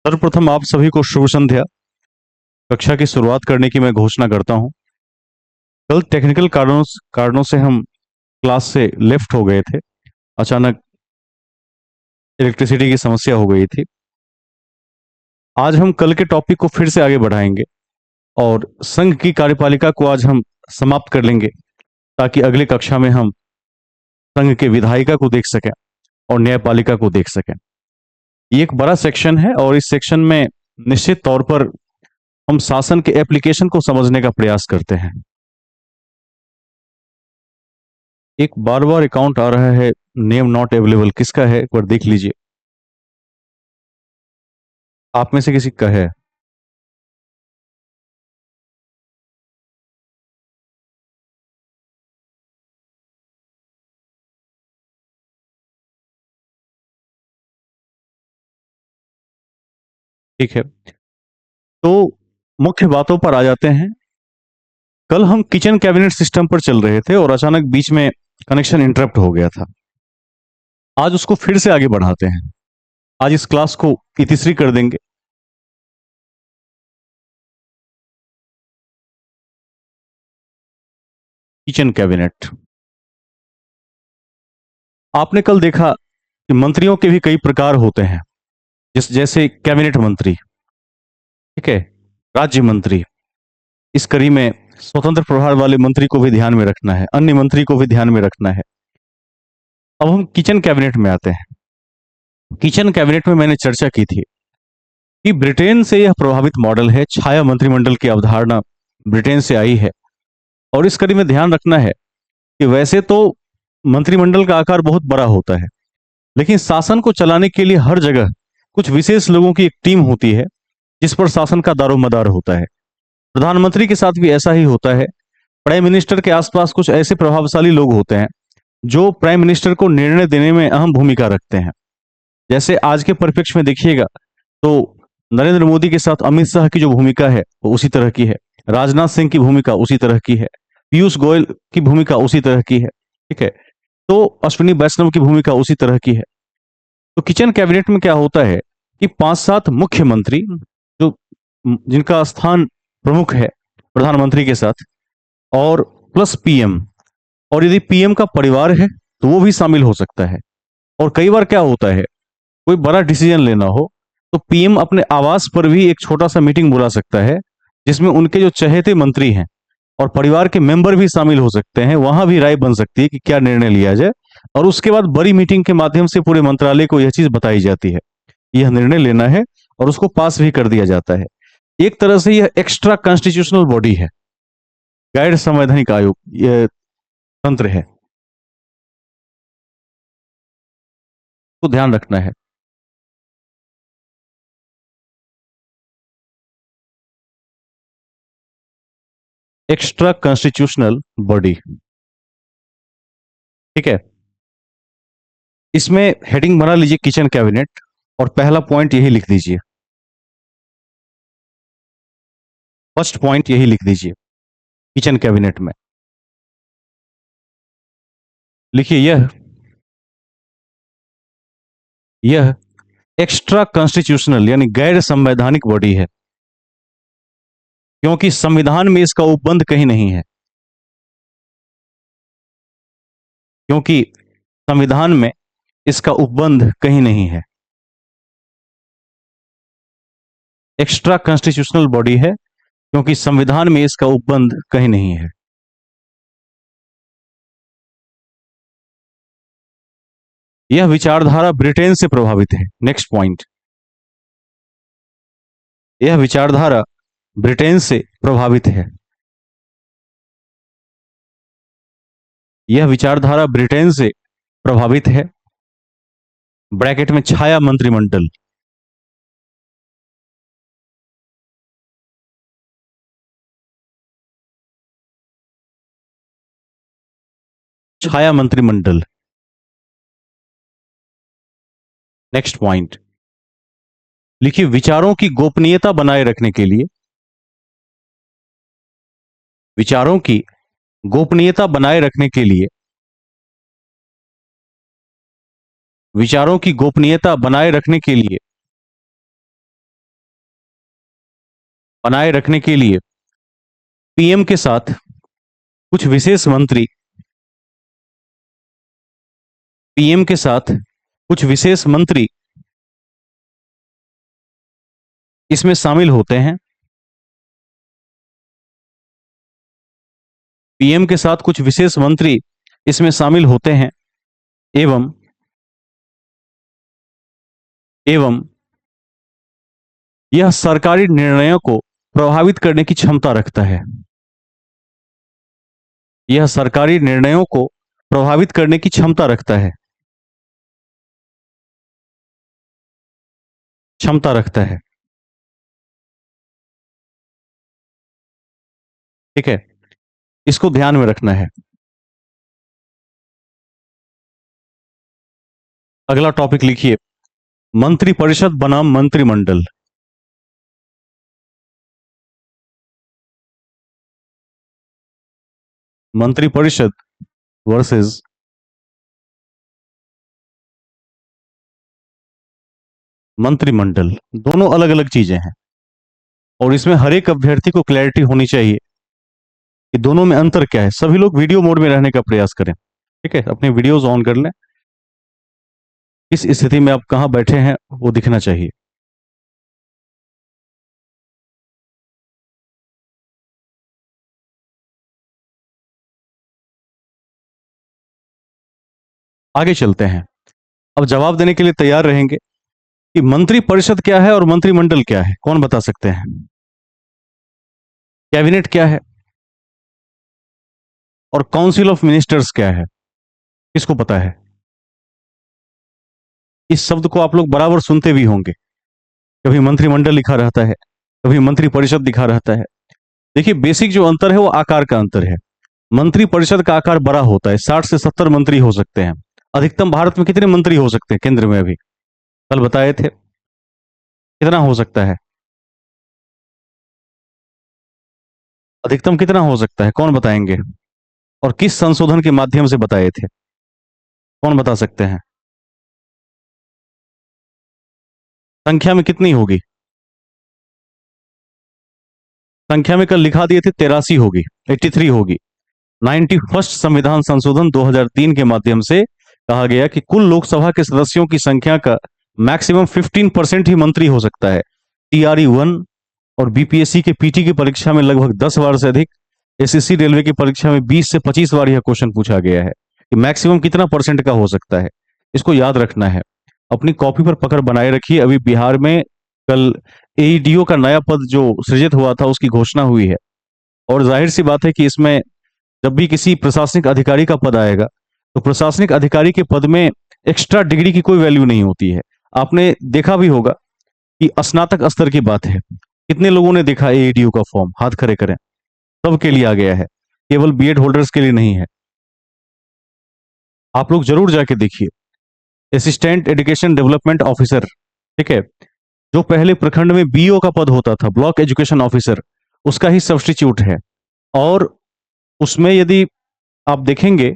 सर्वप्रथम आप सभी को शुभ संध्या। कक्षा की शुरुआत करने की मैं घोषणा करता हूं। कल टेक्निकल कारणों से हम क्लास से लेफ्ट हो गए थे। अचानक इलेक्ट्रिसिटी की समस्या हो गई थी। आज हम कल के टॉपिक को फिर से आगे बढ़ाएंगे और संघ की कार्यपालिका को आज हम समाप्त कर लेंगे, ताकि अगली कक्षा में हम संघ के विधायिका को देख सकें और न्यायपालिका को देख सकें। ये एक बड़ा सेक्शन है और इस सेक्शन में निश्चित तौर पर हम शासन के एप्लीकेशन को समझने का प्रयास करते हैं। एक बार बार अकाउंट आ रहा है, नेम नॉट अवेलेबल, किसका है एक बार देख लीजिए। आप में से किसी का है? ठीक है, तो मुख्य बातों पर आ जाते हैं। कल हम किचन कैबिनेट सिस्टम पर चल रहे थे और अचानक बीच में कनेक्शन इंटरप्ट हो गया था। आज उसको फिर से आगे बढ़ाते हैं। आज इस क्लास को इतिश्री कर देंगे। किचन कैबिनेट, आपने कल देखा कि मंत्रियों के भी कई प्रकार होते हैं। जैसे कैबिनेट मंत्री, ठीक है, राज्य मंत्री। इस कड़ी में स्वतंत्र प्रभार वाले मंत्री को भी ध्यान में रखना है, अन्य मंत्री को भी ध्यान में रखना है। अब हम किचन कैबिनेट में आते हैं। किचन कैबिनेट में मैंने चर्चा की थी कि ब्रिटेन से यह प्रभावित मॉडल है। छाया मंत्रिमंडल की अवधारणा ब्रिटेन से आई है और इस कड़ी में ध्यान रखना है कि वैसे तो मंत्रिमंडल का आकार बहुत बड़ा होता है, लेकिन शासन को चलाने के लिए हर जगह कुछ विशेष लोगों की एक टीम होती है जिस पर शासन का दारोमदार होता है। प्रधानमंत्री के साथ भी ऐसा ही होता है। प्राइम मिनिस्टर के आसपास कुछ ऐसे प्रभावशाली लोग होते हैं जो प्राइम मिनिस्टर को निर्णय देने में अहम भूमिका रखते हैं। जैसे आज के परिप्रेक्ष्य में देखिएगा तो नरेंद्र मोदी के साथ अमित शाह की जो भूमिका है वो उसी तरह की है। राजनाथ सिंह की भूमिका उसी तरह की है। पीयूष गोयल की भूमिका उसी तरह की है। ठीक है, तो अश्विनी वैष्णव की भूमिका उसी तरह की है। तो किचन कैबिनेट में क्या होता है कि 5-7 मुख्यमंत्री, जो जिनका स्थान प्रमुख है प्रधानमंत्री के साथ, और प्लस पीएम, और यदि पीएम का परिवार है तो वो भी शामिल हो सकता है। और कई बार क्या होता है, कोई बड़ा डिसीजन लेना हो तो पीएम अपने आवास पर भी एक छोटा सा मीटिंग बुला सकता है, जिसमें उनके जो चहेते मंत्री हैं और परिवार के मेंबर भी शामिल हो सकते हैं। वहां भी राय बन सकती है कि क्या निर्णय लिया जाए, और उसके बाद बड़ी मीटिंग के माध्यम से पूरे मंत्रालय को यह चीज बताई जाती है, यह निर्णय लेना है, और उसको पास भी कर दिया जाता है। एक तरह से यह एक्स्ट्रा कॉन्स्टिट्यूशनल बॉडी है, गैर संवैधानिक आयोग, यह तंत्र है, तो ध्यान रखना है। एक्स्ट्रा कॉन्स्टिट्यूशनल बॉडी, ठीक है। इसमें हेडिंग बना लीजिए किचन कैबिनेट, और पहला पॉइंट यही लिख दीजिए, फर्स्ट पॉइंट यही लिख दीजिए किचन कैबिनेट में। लिखिए, यह एक्स्ट्रा कॉन्स्टिट्यूशनल यानी गैर संवैधानिक बॉडी है, क्योंकि संविधान में इसका उपबंध कहीं नहीं है। क्योंकि संविधान में इसका उपबंध कहीं नहीं है। एक्स्ट्रा कॉन्स्टिट्यूशनल बॉडी है क्योंकि संविधान में इसका उपबंध कहीं नहीं है। यह विचारधारा ब्रिटेन से प्रभावित है। नेक्स्ट पॉइंट, यह विचारधारा ब्रिटेन से प्रभावित है। यह विचारधारा ब्रिटेन से प्रभावित है। ब्रैकेट में छाया मंत्रिमंडल, छाया मंत्रिमंडल। नेक्स्ट पॉइंट लिखिए, विचारों की गोपनीयता बनाए रखने के लिए, विचारों की गोपनीयता बनाए रखने के लिए, विचारों की गोपनीयता बनाए रखने के लिए बनाए रखने के लिए पीएम के साथ कुछ विशेष मंत्री पीएम के साथ कुछ विशेष मंत्री इसमें शामिल होते हैं। पीएम के साथ कुछ विशेष मंत्री इसमें शामिल होते हैं एवं एवं यह सरकारी निर्णयों को प्रभावित करने की क्षमता रखता है। यह सरकारी निर्णयों को प्रभावित करने की क्षमता रखता है। क्षमता रखता है। ठीक है, इसको ध्यान में रखना है। अगला टॉपिक लिखिए, मंत्रिपरिषद बनाम मंत्रिमंडल। मंत्रिपरिषद वर्सेस मंत्रिमंडल, दोनों अलग अलग चीजें हैं और इसमें हर एक अभ्यर्थी को क्लैरिटी होनी चाहिए कि दोनों में अंतर क्या है। सभी लोग वीडियो मोड में रहने का प्रयास करें। ठीक है, अपने वीडियोस ऑन कर लें। इस स्थिति में आप कहां बैठे हैं वो दिखना चाहिए। आगे चलते हैं। अब जवाब देने के लिए तैयार रहेंगे कि मंत्रिपरिषद क्या है और मंत्रिमंडल क्या है। कौन बता सकते हैं? कैबिनेट क्या है और काउंसिल ऑफ मिनिस्टर्स क्या है? किसको पता है? इस शब्द को आप लोग बराबर सुनते भी होंगे। कभी मंत्रिमंडल लिखा रहता है, कभी मंत्रिपरिषद लिखा रहता है। देखिए, बेसिक जो अंतर है वो आकार का अंतर है। मंत्रिपरिषद का आकार बड़ा होता है, 60 से 70 मंत्री हो सकते हैं। अधिकतम भारत में कितने मंत्री हो सकते हैं केंद्र में? अभी कल बताए थे, कितना हो सकता है? अधिकतम कितना हो सकता है, कौन बताएंगे? और किस संशोधन के माध्यम से बताए थे, कौन बता सकते हैं? संख्या में कितनी होगी? संख्या में कल लिखा दिए थे 83 होगी, 83 होगी। 91st संविधान संशोधन 2003 के माध्यम से कहा गया कि कुल लोकसभा के सदस्यों की संख्या का मैक्सिमम 15% ही मंत्री हो सकता है। टीआरई 1 और बीपीएससी के पीटी की परीक्षा में लगभग 10 बार से अधिक, एसएससी रेलवे की परीक्षा में 20 से 25 बार यह क्वेश्चन पूछा गया है कि मैक्सिमम कितना परसेंट का हो सकता है। इसको याद रखना है, अपनी कॉपी पर पकड़ बनाए रखिए। अभी बिहार में कल एईडीओ का नया पद जो सृजित हुआ था उसकी घोषणा हुई है और जाहिर सी बात है कि इसमें जब भी किसी प्रशासनिक अधिकारी का पद आएगा तो प्रशासनिक अधिकारी के पद में एक्स्ट्रा डिग्री की कोई वैल्यू नहीं होती है। आपने देखा भी होगा कि स्नातक स्तर की बात है। कितने लोगों ने देखा एईडीयू का फॉर्म? हाथ खड़े करें। सबके लिए आ गया है, केवल बीएड होल्डर्स के लिए नहीं है। आप लोग जरूर जाके देखिए। असिस्टेंट एजुकेशन डेवलपमेंट ऑफिसर, ठीक है, जो पहले प्रखंड में बीओ का पद होता था, ब्लॉक एजुकेशन ऑफिसर, उसका ही सब्स्टिट्यूट है। और उसमें यदि आप देखेंगे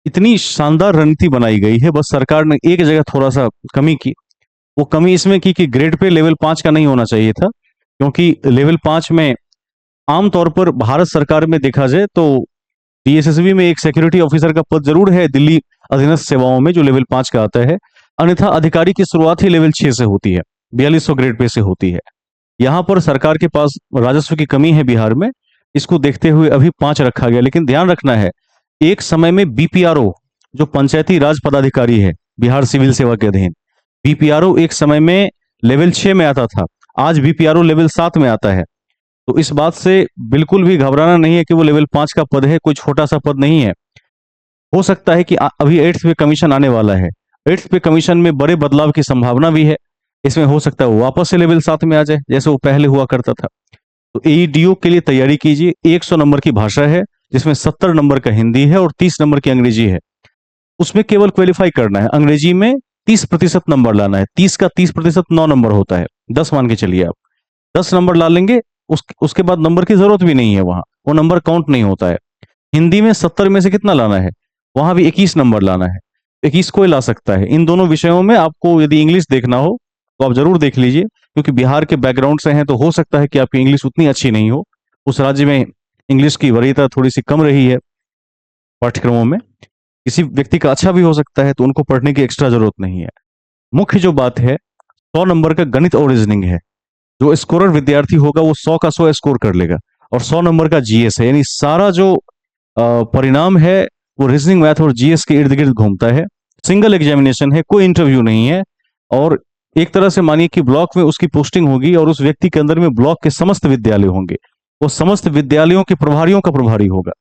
इतनी शानदार रणनीति बनाई गई है, बस सरकार ने एक जगह थोड़ा सा कमी की। वो कमी इसमें की कि ग्रेड पे लेवल 5 का नहीं होना चाहिए था, क्योंकि लेवल 5 में आमतौर पर भारत सरकार में देखा जाए तो डीएसएसबी में एक सिक्योरिटी ऑफिसर का पद जरूर है दिल्ली अधीनस्थ सेवाओं में जो लेवल 5 का आता है, अन्यथा अधिकारी की शुरुआत ही लेवल 6 से होती है, 4200 ग्रेड पे से होती है। यहाँ पर सरकार के पास राजस्व की कमी है बिहार में, इसको देखते हुए अभी 5 रखा गया। लेकिन ध्यान रखना है, एक समय में बीपीआरओ जो पंचायती राज पदाधिकारी है बिहार सिविल सेवा के अधीन, बीपीआरओ एक समय में लेवल 6 में आता था, आज बीपीआरओ लेवल 7 में आता है। तो इस बात से बिल्कुल भी घबराना नहीं है कि वो लेवल 5 का पद है, कोई छोटा सा पद नहीं है। हो सकता है कि अभी 8th पे कमीशन आने वाला है, 8th पे कमीशन में बड़े बदलाव की संभावना भी है। इसमें हो सकता है वो वापस से लेवल 7 में आ जाए जैसे वो पहले हुआ करता था। तो एईडीओ के लिए तैयारी कीजिए। 100 नंबर की भाषा है जिसमें 70 नंबर का हिंदी है और 30 नंबर की अंग्रेजी है। उसमें केवल क्वालिफाई करना है, अंग्रेजी में 30% नंबर लाना है। 30 का 30% 9 नंबर होता है, 10 मान के चलिए आप। 10 नंबर ला लेंगे, उसके बाद नंबर की जरूरत भी नहीं है, वहां वो नंबर काउंट नहीं होता है। हिंदी में 70 में से कितना लाना है? वहां भी 21 नंबर लाना है, 21 कोई ला सकता है। इन दोनों विषयों में आपको यदि इंग्लिश देखना हो तो आप जरूर देख लीजिए, क्योंकि बिहार के बैकग्राउंड से हैं तो हो सकता है कि आपकी इंग्लिश उतनी अच्छी नहीं हो। उस राज्य में इंग्लिश की वरीयता थोड़ी सी कम रही है पाठ्यक्रमों में। किसी व्यक्ति का अच्छा भी हो सकता है, तो उनको पढ़ने की एक्स्ट्रा जरूरत नहीं है। मुख्य जो बात है, 100 नंबर का गणित और रीजनिंग है। जो स्कोरर विद्यार्थी होगा वो 100 का 100 स्कोर कर लेगा। और 100 नंबर का जीएस है, यानी सारा जो परिणाम है वो रीजनिंग, मैथ और जीएस के इर्द गिर्द घूमता है। सिंगल एग्जामिनेशन है, कोई इंटरव्यू नहीं है। और एक तरह से मानिए कि ब्लॉक में उसकी पोस्टिंग होगी और उस व्यक्ति के अंदर में ब्लॉक के समस्त विद्यालय होंगे। वो समस्त विद्यालयों के प्रभारियों का प्रभारी होगा।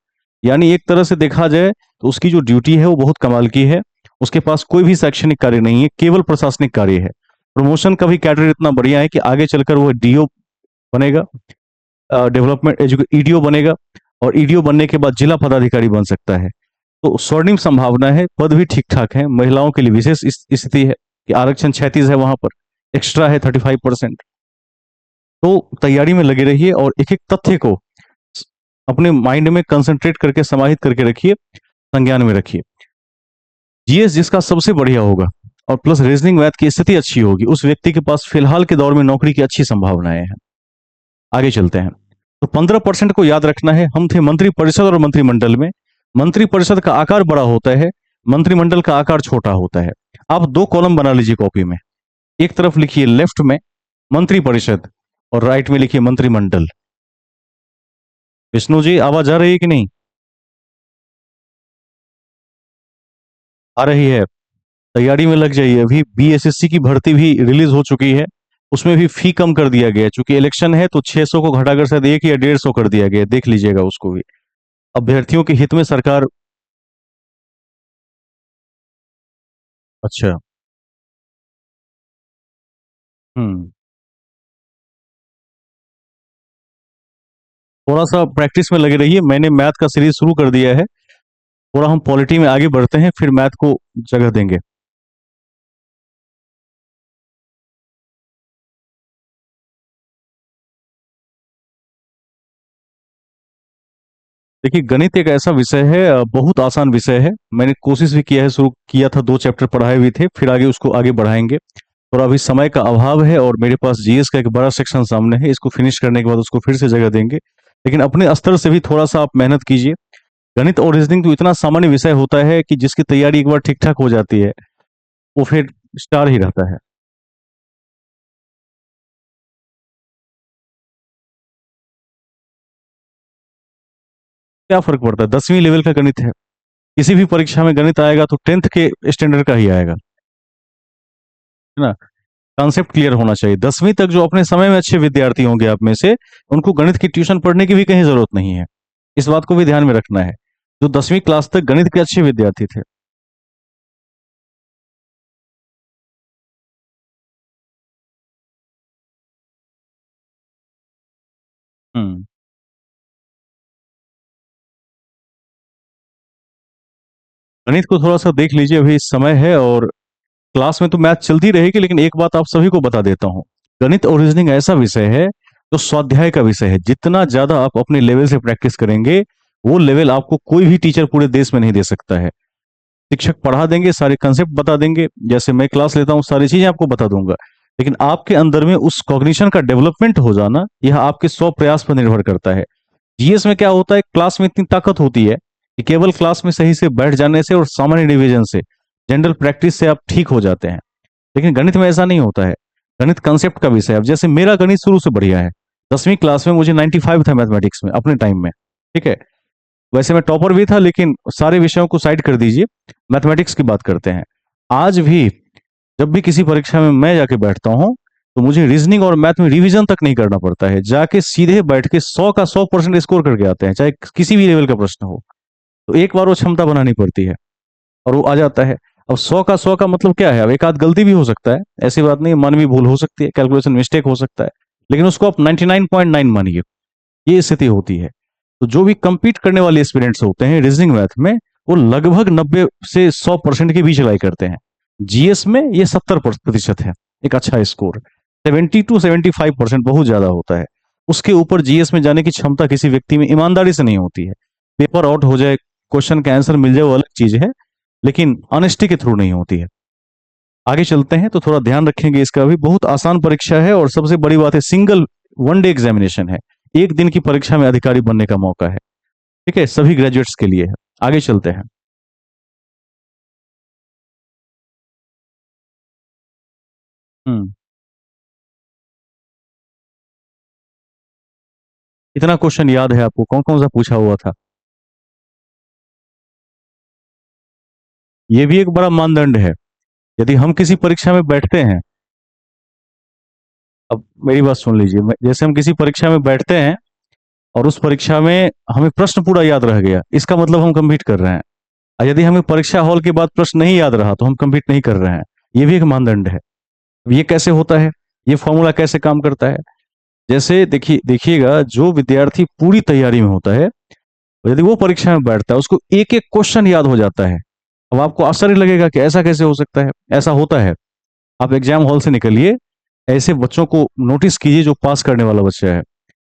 यानी एक तरह से देखा जाए तो उसकी जो ड्यूटी है वो बहुत कमाल की है। उसके पास कोई भी शैक्षणिक कार्य नहीं है, केवल प्रशासनिक कार्य है। प्रमोशन का भी कैडर इतना बढ़िया है कि आगे चलकर वो डीओ बनेगा, डेवलपमेंट ईडीओ बनेगा, और ईडीओ बनने के बाद जिला पदाधिकारी बन सकता है। तो स्वर्णिम संभावना है, पद भी ठीक ठाक है। महिलाओं के लिए विशेष स्थिति है कि आरक्षण 36 है, वहां पर एक्स्ट्रा है 35%। तो तैयारी में लगे रहिए और एक एक तथ्य को अपने माइंड में कंसंट्रेट करके समाहित करके रखिए, संज्ञान में रखिए। जीएस जिसका सबसे बढ़िया होगा और प्लस रीजनिंग मैथ की स्थिति अच्छी होगी, उस व्यक्ति के पास फिलहाल के दौर में नौकरी की अच्छी संभावनाएं हैं। आगे चलते हैं। तो 15% को याद रखना है। हम थे मंत्री परिषद और मंत्रिमंडल में। मंत्री परिषद का आकार बड़ा होता है, मंत्रिमंडल का आकार छोटा होता है। आप दो कॉलम बना लीजिए कॉपी में। एक तरफ लिखिए लेफ्ट में मंत्री परिषद और राइट में लिखिए मंत्रिमंडल। विष्णु जी, आवाज आ रही है कि नहीं? आ रही है। तैयारी में लग जाइए। अभी बीएसएससी की भर्ती भी रिलीज हो चुकी है। उसमें भी फी कम कर दिया गया है। चूंकि इलेक्शन है तो 600 को घटाकर शायद 1 या 150 कर दिया गया है। देख लीजिएगा उसको भी। अभ्यर्थियों के हित में सरकार। अच्छा। हम्म। थोड़ा सा प्रैक्टिस में लगे रहिए। मैंने मैथ का सीरीज शुरू कर दिया है। थोड़ा हम पॉलिटी में आगे बढ़ते हैं, फिर मैथ को जगह देंगे। देखिए, गणित एक ऐसा विषय है, बहुत आसान विषय है। मैंने कोशिश भी किया है, शुरू किया था, 2 चैप्टर पढ़ाए हुए थे, फिर आगे उसको आगे बढ़ाएंगे। थोड़ा अभी समय का अभाव है और मेरे पास जीएस का एक बड़ा सेक्शन सामने है। इसको फिनिश करने के बाद उसको फिर से जगह देंगे। लेकिन अपने स्तर से भी थोड़ा सा आप मेहनत कीजिए। गणित और रीजनिंग तो इतना सामान्य विषय होता है कि जिसकी तैयारी एक बार ठीक ठाक हो जाती है वो फिर स्टार ही रहता है। क्या फर्क पड़ता है? 10वीं लेवल का गणित है। किसी भी परीक्षा में गणित आएगा तो 10th के स्टैंडर्ड का ही आएगा, है ना। कॉन्सेप्ट क्लियर होना चाहिए। 10वीं तक जो अपने समय में अच्छे विद्यार्थी होंगे आप में से, उनको गणित की ट्यूशन पढ़ने की भी कहीं जरूरत नहीं है। इस बात को भी ध्यान में रखना है। जो 10वीं क्लास तक गणित के अच्छे विद्यार्थी थे। हम्म। गणित को थोड़ा सा देख लीजिए, अभी समय है। और क्लास में तो मैथ चलती रहेगी, लेकिन एक बात आप सभी को बता देता हूँ। गणित और रीजनिंग ऐसा विषय है जो स्वाध्याय का विषय है। जितना ज्यादा आप अपने लेवल से प्रैक्टिस करेंगे, वो लेवल आपको कोई भी टीचर पूरे देश में नहीं दे सकता है। शिक्षक पढ़ा देंगे, सारे कंसेप्ट बता देंगे, जैसे मैं क्लास लेता हूँ सारी चीजें आपको बता दूंगा। लेकिन आपके अंदर में उस कॉग्निशन का डेवलपमेंट हो जाना, यह आपके स्व प्रयास पर निर्भर करता है। जीएस में क्या होता है, क्लास में इतनी ताकत होती है कि केवल क्लास में सही से बैठ जाने से और सामान्य डिवीजन से, जनरल प्रैक्टिस से आप ठीक हो जाते हैं। लेकिन गणित में ऐसा नहीं होता है। गणित कंसेप्ट का विषय है। अब जैसे मेरा गणित शुरू से बढ़िया है। 10वीं क्लास में मुझे 95 था मैथमेटिक्स में अपने टाइम में। ठीक है। वैसे मैं टॉपर भी था, लेकिन सारे विषयों को साइड कर दीजिए, मैथमेटिक्स की बात करते हैं। आज भी जब भी किसी परीक्षा में मैं जाके बैठता हूँ, तो मुझे रीजनिंग और मैथ में रिवीजन तक नहीं करना पड़ता है। जाके सीधे बैठ के 100 का 100% स्कोर करके आते हैं, चाहे किसी भी लेवल का प्रश्न हो। तो एक बार वो क्षमता बनानी पड़ती है और वो आ जाता है। अब 100 का 100 का मतलब क्या है? अब एक आध गलती भी हो सकता है, ऐसी बात नहीं, मानवीय भूल हो सकती है, कैलकुलेशन मिस्टेक हो सकता है, लेकिन उसको आप 99.9 मानिए। ये स्थिति होती है। तो जो भी compete करने वाले एस्पिरेंट्स होते हैं रीजनिंग मैथ में, वो लगभग 90 से 100% के बीच लाई करते हैं। जीएस में ये 70% है, एक अच्छा स्कोर। 70 to 75% बहुत ज्यादा होता है। उसके ऊपर जीएस में जाने की क्षमता किसी व्यक्ति में ईमानदारी से नहीं होती है। पेपर आउट हो जाए, क्वेश्चन का आंसर मिल जाए, वो अलग चीज है, लेकिन ऑनेस्टी के थ्रू नहीं होती है। आगे चलते हैं तो थोड़ा ध्यान रखेंगे इसका भी। बहुत आसान परीक्षा है और सबसे बड़ी बात है सिंगल वन डे एग्जामिनेशन है। एक दिन की परीक्षा में अधिकारी बनने का मौका है। ठीक है, सभी ग्रेजुएट्स के लिए है। आगे चलते हैं। हम्म। इतना क्वेश्चन याद है आपको? कौन कौन सा पूछा हुआ था? ये भी एक बड़ा मानदंड है। यदि हम किसी परीक्षा में बैठते हैं, अब मेरी बात सुन लीजिए, जैसे हम किसी परीक्षा में बैठते हैं और उस परीक्षा में हमें प्रश्न पूरा याद रह गया, इसका मतलब हम कंप्लीट कर रहे हैं। और यदि हमें परीक्षा हॉल के बाद प्रश्न नहीं याद रहा तो हम कंप्लीट नहीं कर रहे हैं। ये भी एक मानदंड है। अब ये कैसे होता है? ये फॉर्मूला कैसे काम करता है? जैसे देखिएगा, जो विद्यार्थी पूरी तैयारी में होता है, यदि वो परीक्षा में बैठता है, उसको एक एक क्वेश्चन याद हो जाता है। अब आपको आश्चर्य लगेगा कि ऐसा कैसे हो सकता है। ऐसा होता है। आप एग्जाम हॉल से निकलिए, ऐसे बच्चों को नोटिस कीजिए जो पास करने वाला बच्चा है,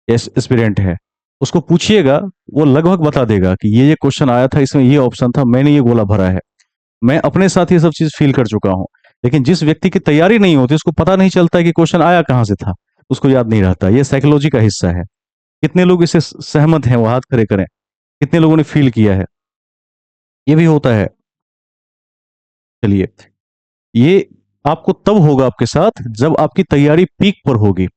एस्पिरेंट है, उसको पूछिएगा, वो लगभग बता देगा कि ये क्वेश्चन आया था, इसमें ये ऑप्शन था, मैंने ये गोला भरा है। मैं अपने साथ ये सब चीज फील कर चुका हूँ। लेकिन जिस व्यक्ति की तैयारी नहीं होती, उसको पता नहीं चलता कि क्वेश्चन आया कहाँ से था, उसको याद नहीं रहता। ये साइकोलॉजी का हिस्सा है। कितने लोग इससे सहमत हैं? वो हाथ खड़े करें। कितने लोगों ने फील किया है? ये भी होता है। चलिए, ये आपको तब होगा आपके साथ जब आपकी तैयारी पीक पर होगी।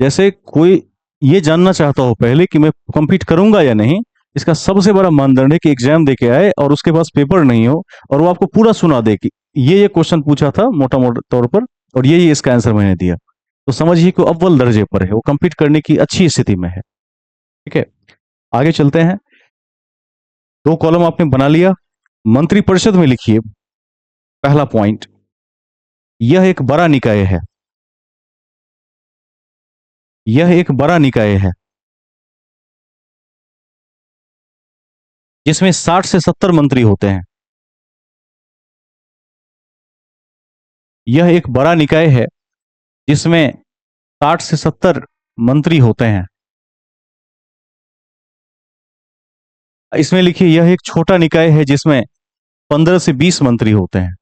जैसे कोई ये जानना चाहता हो पहले कि मैं कंप्लीट करूंगा या नहीं, इसका सबसे बड़ा मानदंड है कि एग्जाम देके आए और उसके पास पेपर नहीं हो और वो आपको पूरा सुना दे कि ये क्वेश्चन पूछा था मोटा मोटा तौर पर, और ये इसका आंसर मैंने दिया। तो समझिए कि वो अव्वल दर्जे पर है, वो कंप्लीट करने की अच्छी स्थिति में है। ठीक है, आगे चलते हैं। दो कॉलम आपने बना लिया। मंत्रिपरिषद में लिखिए पहला पॉइंट, यह एक बड़ा निकाय है। यह एक बड़ा निकाय है जिसमें 60 से 70 मंत्री होते हैं। यह एक बड़ा निकाय है जिसमें 60 से 70 मंत्री होते हैं। इसमें लिखिए, यह एक छोटा निकाय है जिसमें 15 से 20 मंत्री होते हैं।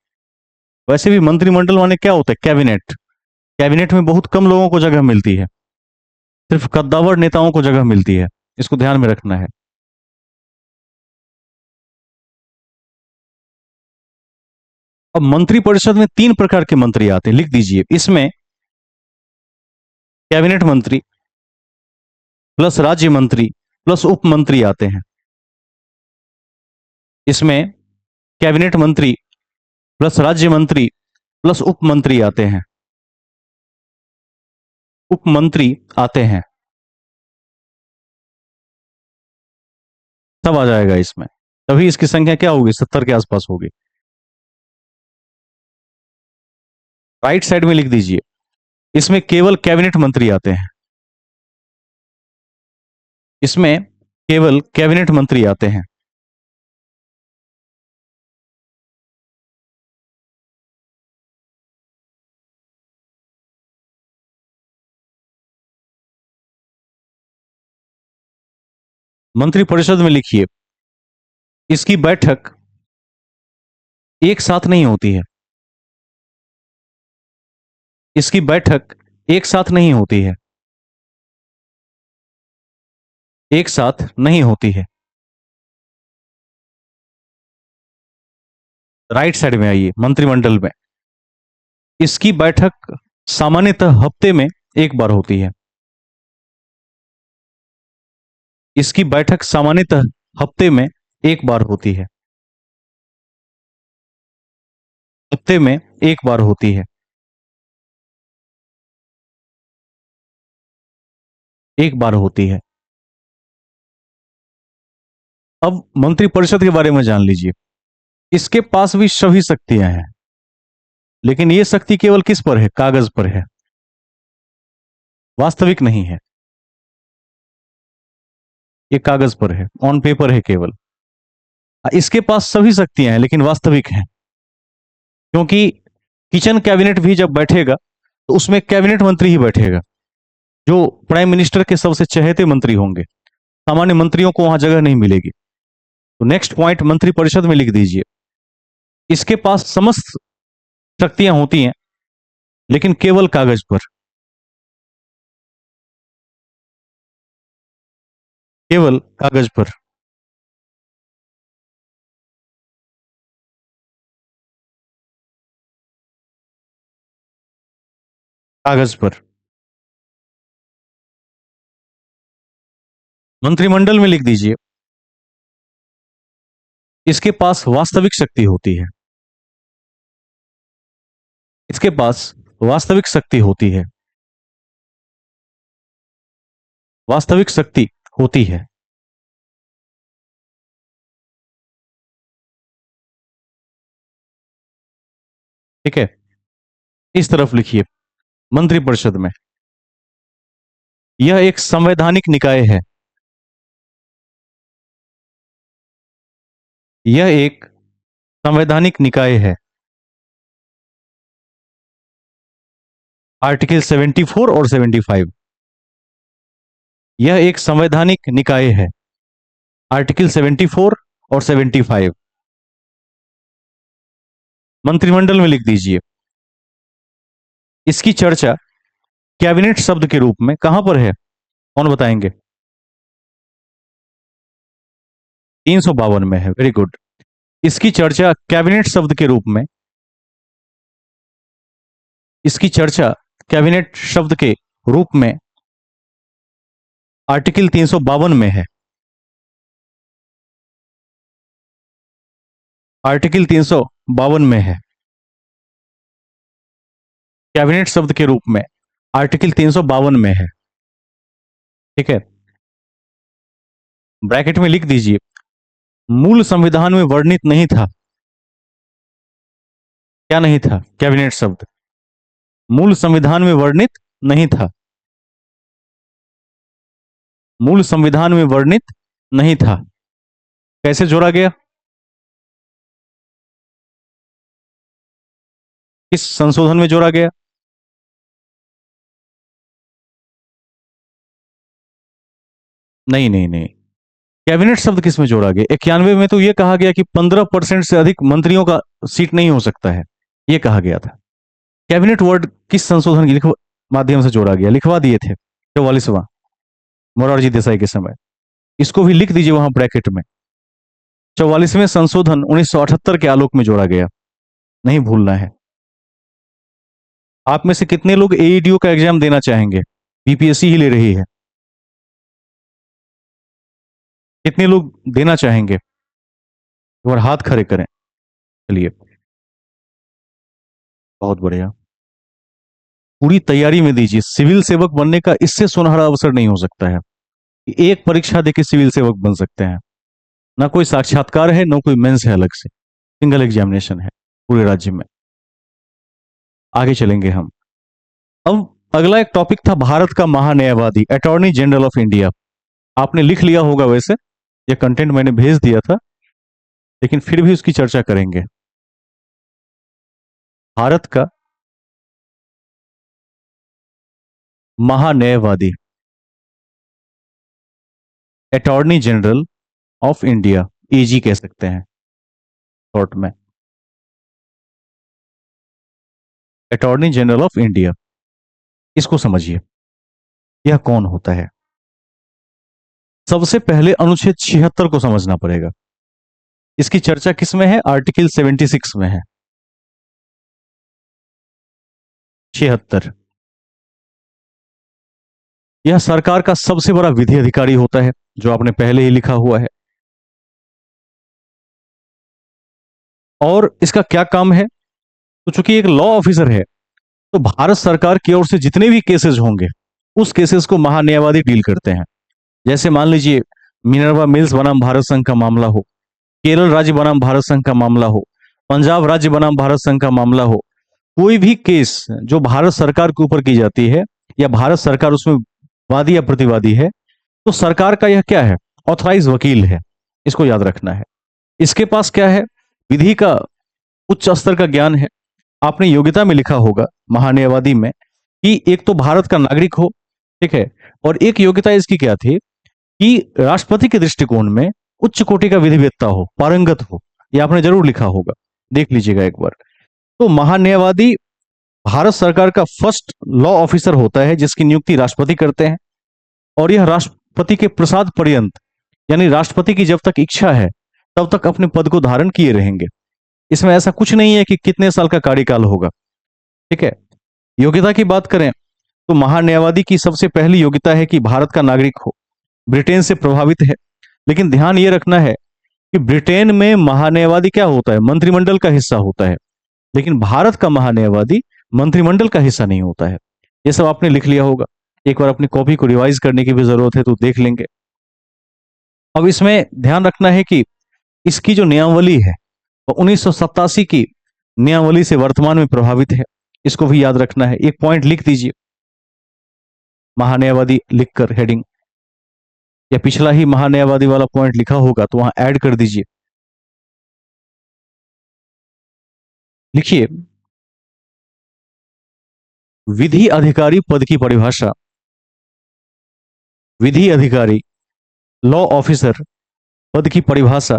वैसे भी मंत्रिमंडल माने क्या होता है? कैबिनेट। कैबिनेट में बहुत कम लोगों को जगह मिलती है, सिर्फ कद्दावर नेताओं को जगह मिलती है। इसको ध्यान में रखना है। अब मंत्रिपरिषद में 3 प्रकार के मंत्री आते हैं, लिख दीजिए। इसमें कैबिनेट मंत्री प्लस राज्य मंत्री प्लस उप मंत्री आते हैं। इसमें कैबिनेट मंत्री प्लस राज्य मंत्री प्लस उप मंत्री आते हैं। उप मंत्री आते हैं, सब आ जाएगा इसमें। तभी इसकी संख्या क्या होगी? 70 के आसपास होगी। राइट साइड में लिख दीजिए, इसमें केवल कैबिनेट मंत्री आते हैं। इसमें केवल कैबिनेट मंत्री आते हैं। मंत्रिपरिषद में लिखिए, इसकी बैठक एक साथ नहीं होती है। इसकी बैठक एक साथ नहीं होती है। एक साथ नहीं होती है। राइट साइड में आइए, मंत्रिमंडल में। इसकी बैठक सामान्यतः हफ्ते में एक बार होती है। इसकी बैठक सामान्यतः हफ्ते में एक बार होती है। हफ्ते में एक बार होती है। एक बार होती है। अब मंत्रिपरिषद के बारे में जान लीजिए। इसके पास भी सभी शक्तियां हैं, लेकिन ये शक्ति केवल किस पर है? कागज पर है, वास्तविक नहीं है। ये कागज पर है, ऑन पेपर है केवल। इसके पास सभी शक्तियां हैं लेकिन वास्तविक हैं, क्योंकि किचन कैबिनेट भी जब बैठेगा तो उसमें कैबिनेट मंत्री ही बैठेगा, जो प्राइम मिनिस्टर के सबसे चहेते मंत्री होंगे। सामान्य मंत्रियों को वहां जगह नहीं मिलेगी। तो नेक्स्ट पॉइंट मंत्रिपरिषद में लिख दीजिए, इसके पास समस्त शक्तियां होती हैं, लेकिन केवल कागज पर, केवल कागज पर। कागज पर। मंत्रिमंडल में लिख दीजिए, इसके पास वास्तविक शक्ति होती है। इसके पास वास्तविक शक्ति होती है। वास्तविक शक्ति होती है। ठीक है, इस तरफ लिखिए, मंत्रिपरिषद में। यह एक संवैधानिक निकाय है। यह एक संवैधानिक निकाय है। आर्टिकल 74 और 75। यह एक संवैधानिक निकाय है। आर्टिकल 74 और 75। मंत्रिमंडल में लिख दीजिए, इसकी चर्चा कैबिनेट शब्द के रूप में कहां पर है? कौन बताएंगे? 352 में है। Very good. इसकी चर्चा कैबिनेट शब्द के रूप में, इसकी चर्चा कैबिनेट शब्द के रूप में आर्टिकल 352 में है। आर्टिकल 352 में है। कैबिनेट शब्द के रूप में आर्टिकल 352 में है। ठीक है, ब्रैकेट में लिख दीजिए, मूल संविधान में वर्णित नहीं था। क्या नहीं था? कैबिनेट शब्द मूल संविधान में वर्णित नहीं था। मूल संविधान में वर्णित नहीं था। कैसे जोड़ा गया? किस संशोधन में जोड़ा गया? नहीं नहीं नहीं, कैबिनेट शब्द किस में जोड़ा गया? 91 में तो यह कहा गया कि 15% से अधिक मंत्रियों का सीट नहीं हो सकता है, यह कहा गया था। कैबिनेट वर्ड किस संशोधन के माध्यम से जोड़ा गया? लिखवा दिए थे 44वां, मोरारजी देसाई के समय। इसको भी लिख दीजिए वहां ब्रैकेट में, 44वें संशोधन 1978 के आलोक में जोड़ा गया। नहीं भूलना है। आप में से कितने लोग एईडीओ का एग्जाम देना चाहेंगे? बीपीएससी ही ले रही है। कितने लोग देना चाहेंगे? एक बार हाथ खड़े करें। चलिए, बहुत बढ़िया। पूरी तैयारी में दीजिए। सिविल सेवक बनने का इससे सुनहरा अवसर नहीं हो सकता है। एक परीक्षा देके सिविल सेवक बन सकते हैं। ना कोई साक्षात्कार है, ना कोई मेंस है अलग से, सिंगल एग्जामिनेशन है पूरे राज्य में। आगे चलेंगे हम। अब अगला एक टॉपिक था भारत का महान्यायवादी, अटॉर्नी जनरल ऑफ इंडिया। आपने लिख लिया होगा वैसे, यह कंटेंट मैंने भेज दिया था, लेकिन फिर भी उसकी चर्चा करेंगे। भारत का महान्यायवादी, अटॉर्नी जनरल ऑफ इंडिया, एजी कह सकते हैं शॉर्ट में। अटॉर्नी जनरल ऑफ इंडिया, इसको समझिए, यह कौन होता है? सबसे पहले अनुच्छेद 76 को समझना पड़ेगा। इसकी चर्चा किस में है? आर्टिकल 76 में है। 76। यह सरकार का सबसे बड़ा विधि अधिकारी होता है, जो आपने पहले ही लिखा हुआ है। और इसका क्या काम है? तो चूंकि एक लॉ ऑफिसर है, तो भारत सरकार की ओर से जितने भी केसेस होंगे, उस केसेस को महान्यायवादी डील करते हैं। जैसे मान लीजिए मिनर्वा मिल्स बनाम भारत संघ का मामला हो, केरल राज्य बनाम भारत संघ का मामला हो, पंजाब राज्य बनाम भारत संघ का मामला हो, कोई भी केस जो भारत सरकार के ऊपर की जाती है, या भारत सरकार उसमें वादी या प्रतिवादी है, तो सरकार का यह क्या है? ऑथराइज वकील है। इसको याद रखना है। इसके पास क्या है? विधि का उच्च स्तर का ज्ञान है। आपने योग्यता में लिखा होगा महान्यायवादी में कि एक तो भारत का नागरिक हो, ठीक है, और एक योग्यता इसकी क्या थी कि राष्ट्रपति के दृष्टिकोण में उच्च कोटि का विधिवेत्ता हो, पारंगत हो। यह आपने जरूर लिखा होगा, देख लीजिएगा एक बार। तो महान्यायवादी भारत सरकार का फर्स्ट लॉ ऑफिसर होता है जिसकी नियुक्ति राष्ट्रपति करते हैं, और यह राष्ट्रपति के प्रसाद पर्यंत, यानी राष्ट्रपति की जब तक इच्छा है तब तक अपने पद को धारण किए रहेंगे। इसमें ऐसा कुछ नहीं है कि कितने साल का कार्यकाल होगा। ठीक है। योग्यता की बात करें तो महान्यायवादी की सबसे पहली योग्यता है कि भारत का नागरिक हो, ब्रिटेन से प्रभावित है। लेकिन ध्यान यह रखना है कि ब्रिटेन में महान्यायवादी क्या होता है, मंत्रिमंडल का हिस्सा होता है, लेकिन भारत का महान्यायवादी मंत्रिमंडल का हिस्सा नहीं होता है। ये सब आपने लिख लिया होगा, एक बार अपनी कॉपी को रिवाइज करने की भी जरूरत है तो देख लेंगे। अब इसमें ध्यान रखना है कि इसकी जो नियमावली है वो 1987 की नियमावली से वर्तमान में प्रभावित है। इसको भी याद रखना है, एक पॉइंट लिख दीजिए महान्यायवादी लिखकर हेडिंग, या पिछला ही महान्यायवादी वाला पॉइंट लिखा होगा तो वहां ऐड कर दीजिए। लिखिए, विधि अधिकारी पद की परिभाषा। विधि अधिकारी, लॉ ऑफिसर पद की परिभाषा।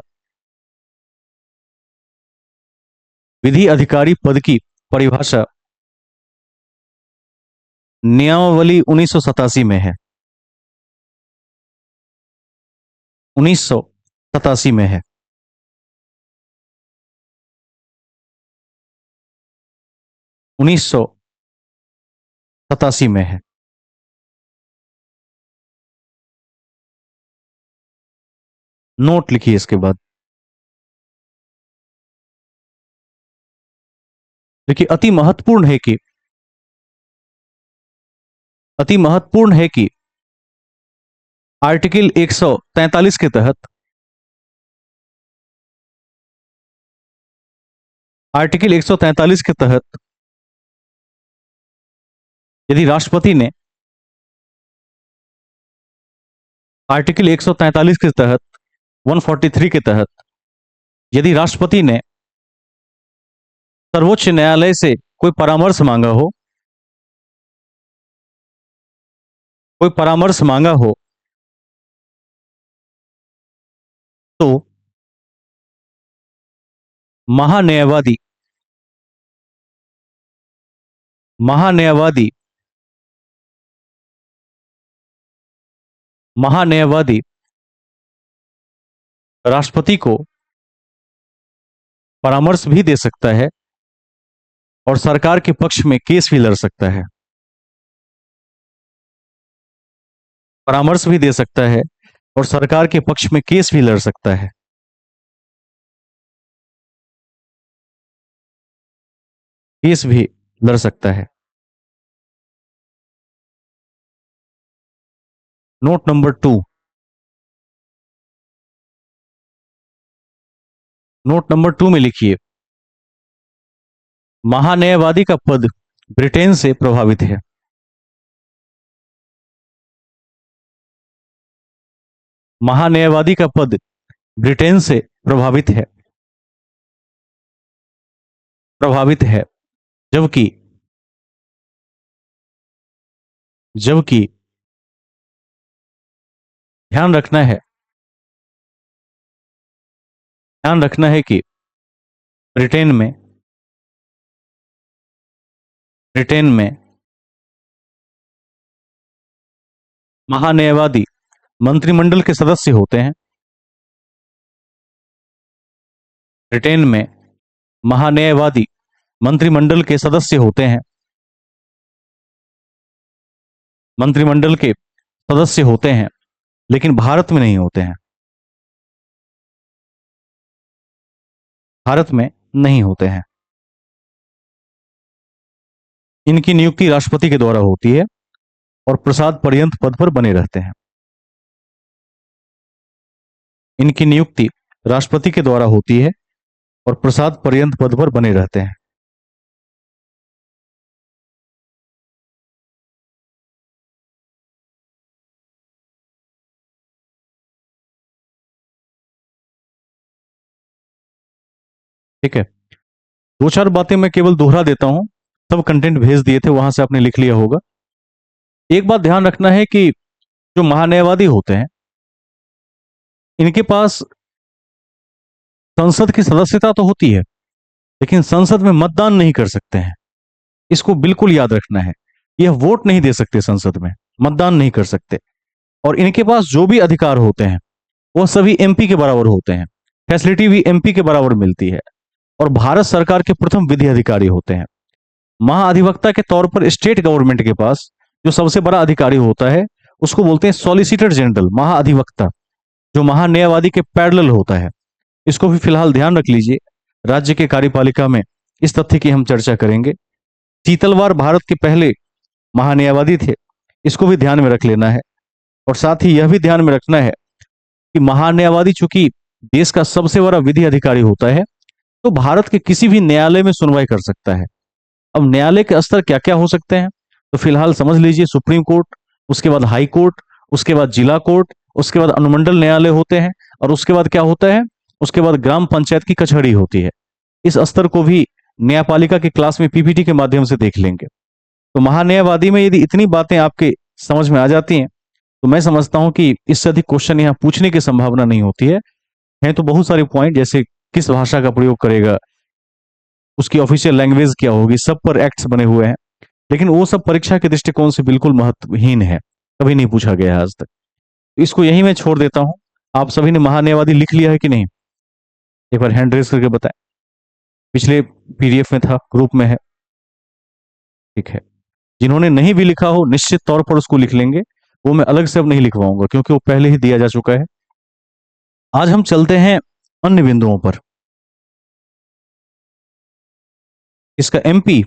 विधि अधिकारी पद की परिभाषा नियमावली 1987 में है। 1987 में है। 1987 में है। नोट लिखिए इसके बाद। देखिए, अति महत्वपूर्ण है कि आर्टिकल 143 के तहत, आर्टिकल 143 के तहत यदि राष्ट्रपति ने, आर्टिकल 143 के तहत, 143 के तहत यदि राष्ट्रपति ने सर्वोच्च न्यायालय से कोई परामर्श मांगा हो, कोई परामर्श मांगा हो, तो महान्यायवादी, महान्यायवादी, महान्यायवादी राष्ट्रपति को परामर्श भी दे सकता है और सरकार के पक्ष में केस भी लड़ सकता है। परामर्श भी दे सकता है और सरकार के पक्ष में केस भी लड़ सकता है। केस भी लड़ सकता है। नोट नंबर 2, नोट नंबर 2 में लिखिए, महान्यायवादी का पद ब्रिटेन से प्रभावित है। महान्यायवादी का पद ब्रिटेन से प्रभावित है, प्रभावित है। जबकि जबकि ध्यान रखना है, ध्यान रखना है कि ब्रिटेन में, ब्रिटेन में महान्यायवादी मंत्रिमंडल के सदस्य होते हैं। ब्रिटेन में महान्यायवादी मंत्रिमंडल के सदस्य होते हैं, मंत्रिमंडल के सदस्य होते हैं, लेकिन भारत में नहीं होते हैं। भारत में नहीं होते हैं। इनकी नियुक्ति राष्ट्रपति के द्वारा होती है और प्रसाद पर्यंत पद पर बने रहते हैं। इनकी नियुक्ति राष्ट्रपति के द्वारा होती है और प्रसाद पर्यंत पद पर बने रहते हैं। ठीक है। दो चार बातें मैं केवल दोहरा देता हूं, सब कंटेंट भेज दिए थे, वहां से आपने लिख लिया होगा। एक बात ध्यान रखना है कि जो महान्यायवादी होते हैं इनके पास संसद की सदस्यता तो होती है, लेकिन संसद में मतदान नहीं कर सकते हैं। इसको बिल्कुल याद रखना है। यह वोट नहीं दे सकते संसद में, मतदान नहीं कर सकते। और इनके पास जो भी अधिकार होते हैं वो सभी एमपी के बराबर होते हैं। फैसिलिटी भी एमपी के बराबर मिलती है। और भारत सरकार के प्रथम विधि अधिकारी होते हैं। महाअधिवक्ता के तौर पर स्टेट गवर्नमेंट के पास जो सबसे बड़ा अधिकारी होता है उसको बोलते हैं सॉलिसिटर जनरल, महाअधिवक्ता, जो महान्यायवादी के पैरेलल होता है। इसको भी फिलहाल ध्यान रख लीजिए। राज्य के कार्यपालिका में इस तथ्य की हम चर्चा करेंगे। शीतलवार भारत के पहले महान्यायवादी थे, इसको भी ध्यान में रख लेना है। और साथ ही यह भी ध्यान में रखना है कि महान्यायवादी चूंकि देश का सबसे बड़ा विधि अधिकारी होता है तो भारत के किसी भी न्यायालय में सुनवाई कर सकता है। अब न्यायालय के स्तर क्या क्या हो सकते हैं तो फिलहाल समझ लीजिए, सुप्रीम कोर्ट, उसके बाद हाई कोर्ट, उसके बाद जिला कोर्ट, उसके बाद अनुमंडल न्यायालय होते हैं, और उसके बाद क्या होता है, उसके बाद ग्राम पंचायत की कचहरी होती है। इस स्तर को भी न्यायपालिका के क्लास में पीपीटी के माध्यम से देख लेंगे। तो महान्यायवादी में यदि इतनी बातें आपके समझ में आ जाती हैं तो मैं समझता हूं कि इससे अधिक क्वेश्चन यहाँ पूछने की संभावना नहीं होती है। हैं तो बहुत सारे पॉइंट, जैसे किस भाषा का प्रयोग करेगा, उसकी ऑफिशियल लैंग्वेज क्या होगी, सब पर एक्ट्स बने हुए हैं। लेकिन वो सब परीक्षा के दृष्टिकोण से बिल्कुल महत्वहीन है, कभी नहीं पूछा गया है आज तक। इसको यही मैं छोड़ देता हूं। आप सभी ने महान्यायवादी लिख लिया है कि नहीं? एक बार हैंड रेस करके बताएं। पिछले पीडीएफ में था, ग्रुप में है, ठीक है। जिन्होंने नहीं भी लिखा हो निश्चित तौर पर उसको लिख लेंगे। वो मैं अलग से अब नहीं लिखवाऊंगा क्योंकि वो पहले ही दिया जा चुका है। आज हम चलते हैं अन्य बिंदुओं पर। इसका एमपी,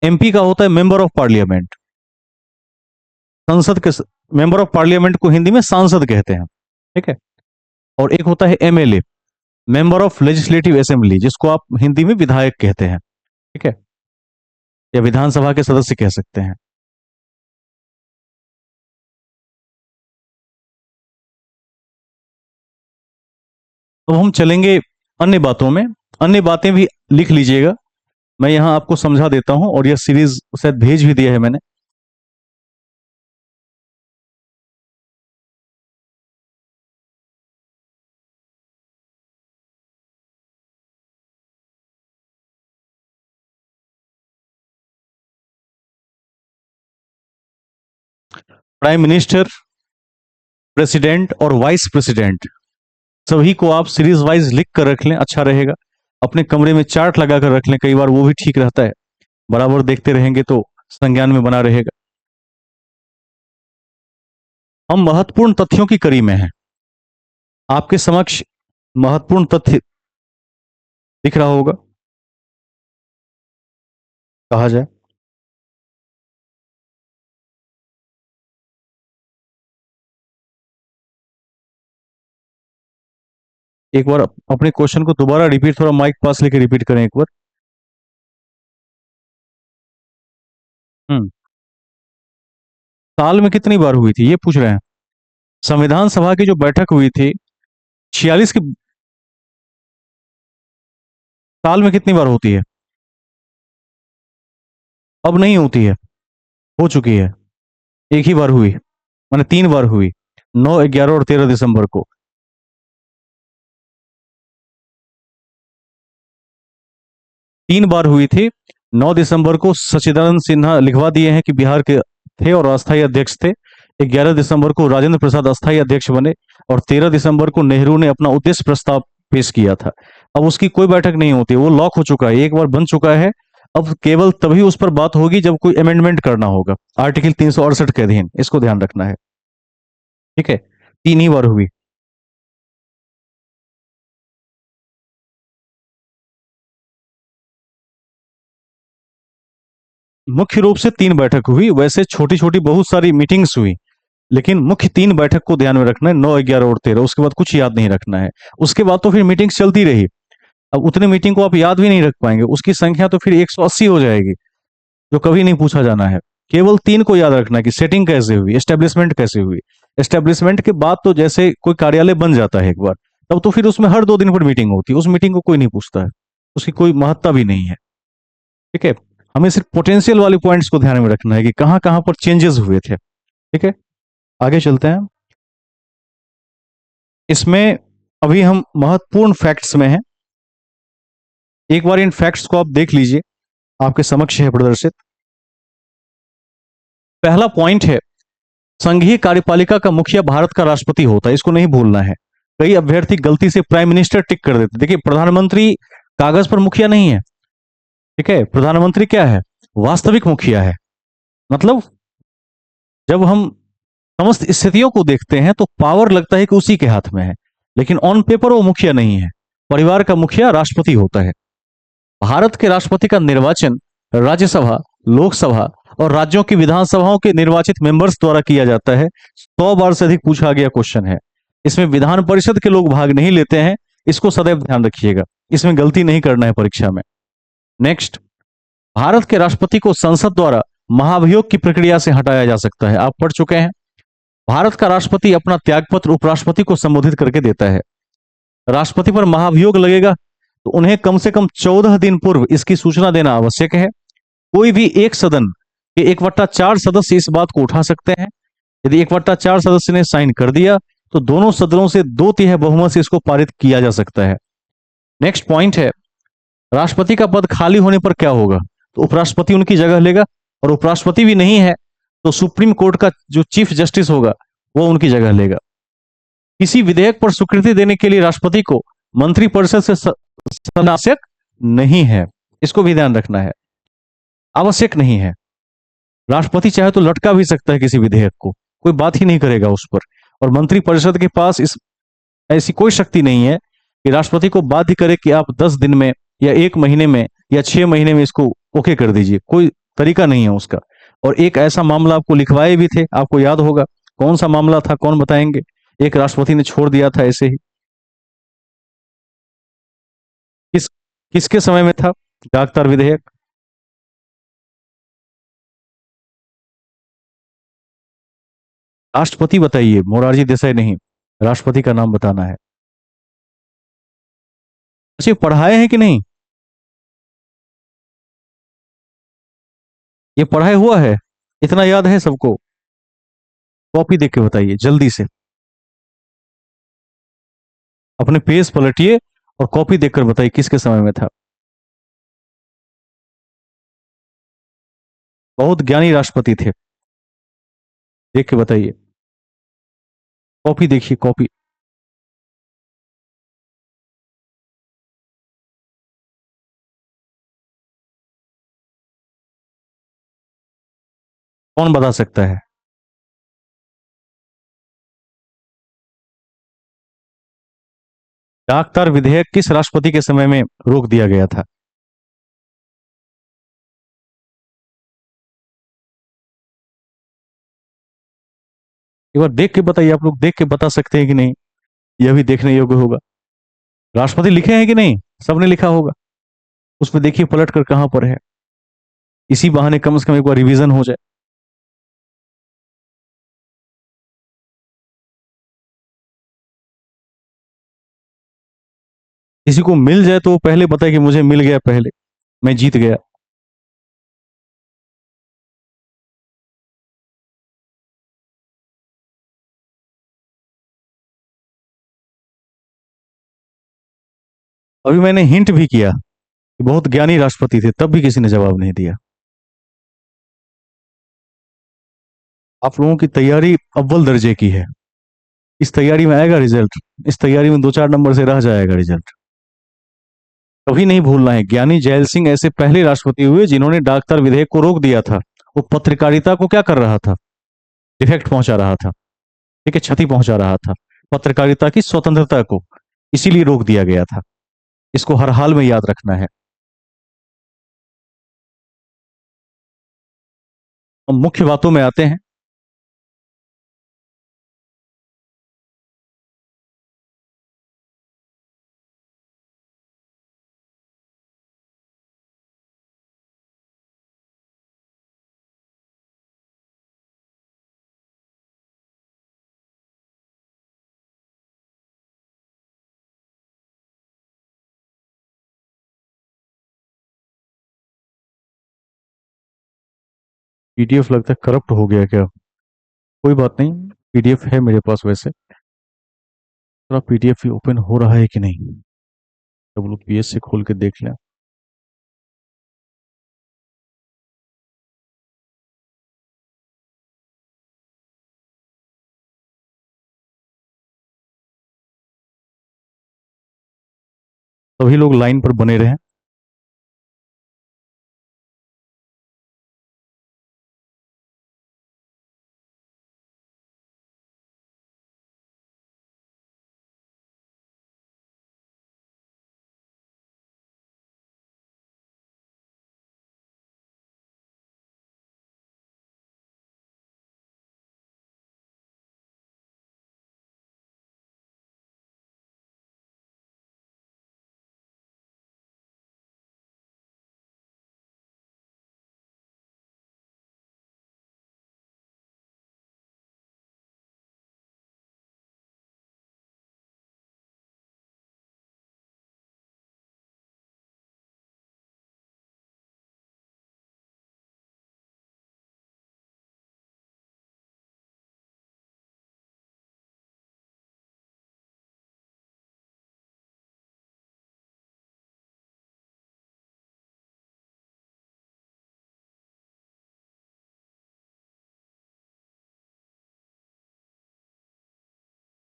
एमपी का होता है मेंबर ऑफ पार्लियामेंट। संसद के मेंबर ऑफ पार्लियामेंट को हिंदी में सांसद कहते हैं, ठीक है। और एक होता है MLA, member of legislative assembly, जिसको आप हिंदी में विधायक कहते हैं, ठीक है, या विधानसभा के सदस्य कह सकते हैं। तो हम चलेंगे अन्य बातों में। अन्य बातें भी लिख लीजिएगा, मैं यहां आपको समझा देता हूं। और यह सीरीज शायद भेज भी दिया है मैंने। प्राइम मिनिस्टर, प्रेसिडेंट और वाइस प्रेसिडेंट सभी को आप सीरीज वाइज लिख कर रख लें, अच्छा रहेगा। अपने कमरे में चार्ट लगा कर रख लें, कई बार वो भी ठीक रहता है। बराबर देखते रहेंगे तो संज्ञान में बना रहेगा। हम महत्वपूर्ण तथ्यों की कड़ी में हैं। आपके समक्ष महत्वपूर्ण तथ्य दिख रहा होगा, कहा जाए। एक बार अपने क्वेश्चन को दोबारा रिपीट, थोड़ा माइक पास लेके रिपीट करें एक बार। हम्म। साल में कितनी बार हुई थी ये पूछ रहे हैं? संविधान सभा की जो बैठक हुई थी 46 की, साल में कितनी बार होती है? अब नहीं होती है, हो चुकी है। एक ही बार हुई, मैंने 3 बार हुई, 9, 11 और 13 दिसंबर को। 3 बार हुई थी। 9 दिसंबर को सच्चिदानंद सिन्हा लिखवा दिए हैं कि बिहार के थे और अस्थायी अध्यक्ष थे। 11 दिसंबर को राजेंद्र प्रसाद अस्थायी अध्यक्ष बने। और 13 दिसंबर को नेहरू ने अपना उद्देश्य प्रस्ताव पेश किया था। अब उसकी कोई बैठक नहीं होती, वो लॉक हो चुका है, एक बार बन चुका है। अब केवल तभी उस पर बात होगी जब कोई अमेंडमेंट करना होगा आर्टिकल 368 के अधीन। इसको ध्यान रखना है, ठीक है। 3 ही बार हुई। मुख्य रूप से 3 बैठक हुई, वैसे छोटी छोटी बहुत सारी मीटिंग्स हुई, लेकिन मुख्य 3 बैठक को ध्यान में रखना है, 9, 11 और 13। उसके बाद कुछ याद नहीं रखना है। उसके बाद तो फिर मीटिंग्स चलती रही। अब उतने मीटिंग को आप याद भी नहीं रख पाएंगे, उसकी संख्या तो फिर 180 हो जाएगी, जो कभी नहीं पूछा जाना है। केवल 3 को याद रखना है कि सेटिंग कैसे हुई, एस्टेब्लिशमेंट कैसे हुई। एस्टेब्लिशमेंट के बाद तो जैसे कोई कार्यालय बन जाता है एक बार, तब तो फिर उसमें हर 2 दिन पर मीटिंग होती है, उस मीटिंग को कोई नहीं पूछता है, उसकी कोई महत्ता भी नहीं है, ठीक है। हमें सिर्फ पोटेंशियल वाले पॉइंट्स को ध्यान में रखना है कि कहां कहां पर चेंजेस हुए थे, ठीक है। आगे चलते हैं। इसमें अभी हम महत्वपूर्ण फैक्ट्स में हैं। एक बार इन फैक्ट्स को आप देख लीजिए, आपके समक्ष है प्रदर्शित। पहला पॉइंट है, संघीय कार्यपालिका का मुखिया भारत का राष्ट्रपति होता है, इसको नहीं भूलना है। कई अभ्यर्थी गलती से प्राइम मिनिस्टर टिक कर देते। देखिए, प्रधानमंत्री कागज पर मुखिया नहीं है, ठीक है। प्रधानमंत्री क्या है? वास्तविक मुखिया है। मतलब जब हम समस्त स्थितियों को देखते हैं तो पावर लगता है कि उसी के हाथ में है, लेकिन ऑन पेपर वो मुखिया नहीं है। परिवार का मुखिया राष्ट्रपति होता है। भारत के राष्ट्रपति का निर्वाचन राज्यसभा, लोकसभा और राज्यों की विधानसभाओं के निर्वाचित मेंबर्स द्वारा किया जाता है। 100 बार से अधिक पूछा गया क्वेश्चन है। इसमें विधान परिषद के लोग भाग नहीं लेते हैं, इसको सदैव ध्यान रखिएगा। इसमें गलती नहीं करना है परीक्षा में। नेक्स्ट, भारत के राष्ट्रपति को संसद द्वारा महाभियोग की प्रक्रिया से हटाया जा सकता है। आप पढ़ चुके हैं, भारत का राष्ट्रपति अपना त्यागपत्र उपराष्ट्रपति को संबोधित करके देता है। राष्ट्रपति पर महाभियोग लगेगा तो उन्हें कम से कम 14 दिन पूर्व इसकी सूचना देना आवश्यक है। कोई भी एक सदन के 1/4 सदस्य इस बात को उठा सकते हैं। यदि 1/4 सदस्य ने साइन कर दिया तो दोनों सदनों से 2/3 बहुमत से इसको पारित किया जा सकता है। नेक्स्ट पॉइंट है, राष्ट्रपति का पद खाली होने पर क्या होगा? तो उपराष्ट्रपति उनकी जगह लेगा, और उपराष्ट्रपति भी नहीं है तो सुप्रीम कोर्ट का जो चीफ जस्टिस होगा वो उनकी जगह लेगा। किसी विधेयक पर स्वीकृति देने के लिए राष्ट्रपति को मंत्रिपरिषद से आवश्यक नहीं है, इसको भी ध्यान रखना है। आवश्यक नहीं है। राष्ट्रपति चाहे तो लटका भी सकता है किसी विधेयक को, कोई बात ही नहीं करेगा उस पर। और मंत्रिपरिषद के पास इस ऐसी कोई शक्ति नहीं है कि राष्ट्रपति को बाध्य करे कि आप 10 दिन में या 1 महीने में या 6 महीने में इसको ओके कर दीजिए। कोई तरीका नहीं है उसका। और एक ऐसा मामला आपको लिखवाए भी थे, आपको याद होगा। कौन सा मामला था, कौन बताएंगे? एक राष्ट्रपति ने छोड़ दिया था ऐसे ही। किस किसके समय में था डाकतार विधेयक? राष्ट्रपति बताइए, मोरारजी देसाई नहीं। राष्ट्रपति का नाम बताना है। अच्छा, पढ़ाए हैं कि नहीं? ये पढ़ाए हुआ है? इतना याद है सबको? कॉपी देख के बताइए जल्दी से। अपने पेज पलटिए और कॉपी देखकर बताइए किसके समय में था। बहुत ज्ञानी राष्ट्रपति थे, देख के बताइए। कॉपी देखिए, कॉपी। कौन बता सकता है? डाकतार विधेयक किस राष्ट्रपति के समय में रोक दिया गया था? एक बार देख के बताइए। आप लोग देख के बता सकते हैं कि नहीं? यह भी देखने योग्य होगा। राष्ट्रपति लिखे हैं कि नहीं? सबने लिखा होगा। उसमें देखिए पलट कर कहां पर है। इसी बहाने कम से कम एक बार रिवीजन हो जाए। किसी को मिल जाए तो वो पहले बताए कि मुझे मिल गया, पहले मैं जीत गया। अभी मैंने हिंट भी किया कि बहुत ज्ञानी राष्ट्रपति थे, तब भी किसी ने जवाब नहीं दिया। आप लोगों की तैयारी अव्वल दर्जे की है। इस तैयारी में आएगा रिजल्ट। इस तैयारी में 2-4 नंबर से रह जाएगा रिजल्ट। कभी नहीं भूलना है, ज्ञानी जैल सिंह ऐसे पहले राष्ट्रपति हुए जिन्होंने डाकतार विधेयक को रोक दिया था। वो पत्रकारिता को क्या कर रहा था? डिफेक्ट पहुंचा रहा था, ठीक है, क्षति पहुंचा रहा था पत्रकारिता की स्वतंत्रता को। इसीलिए रोक दिया गया था। इसको हर हाल में याद रखना है। हम मुख्य बातों में आते हैं। पीडीएफ लगता है करप्ट हो गया क्या? कोई बात नहीं, पीडीएफ है मेरे पास वैसे। थोड़ा पीडीएफ भी ओपन हो रहा है कि नहीं, WPS से खोल के देख लें। सभी लोग लाइन पर बने रहें।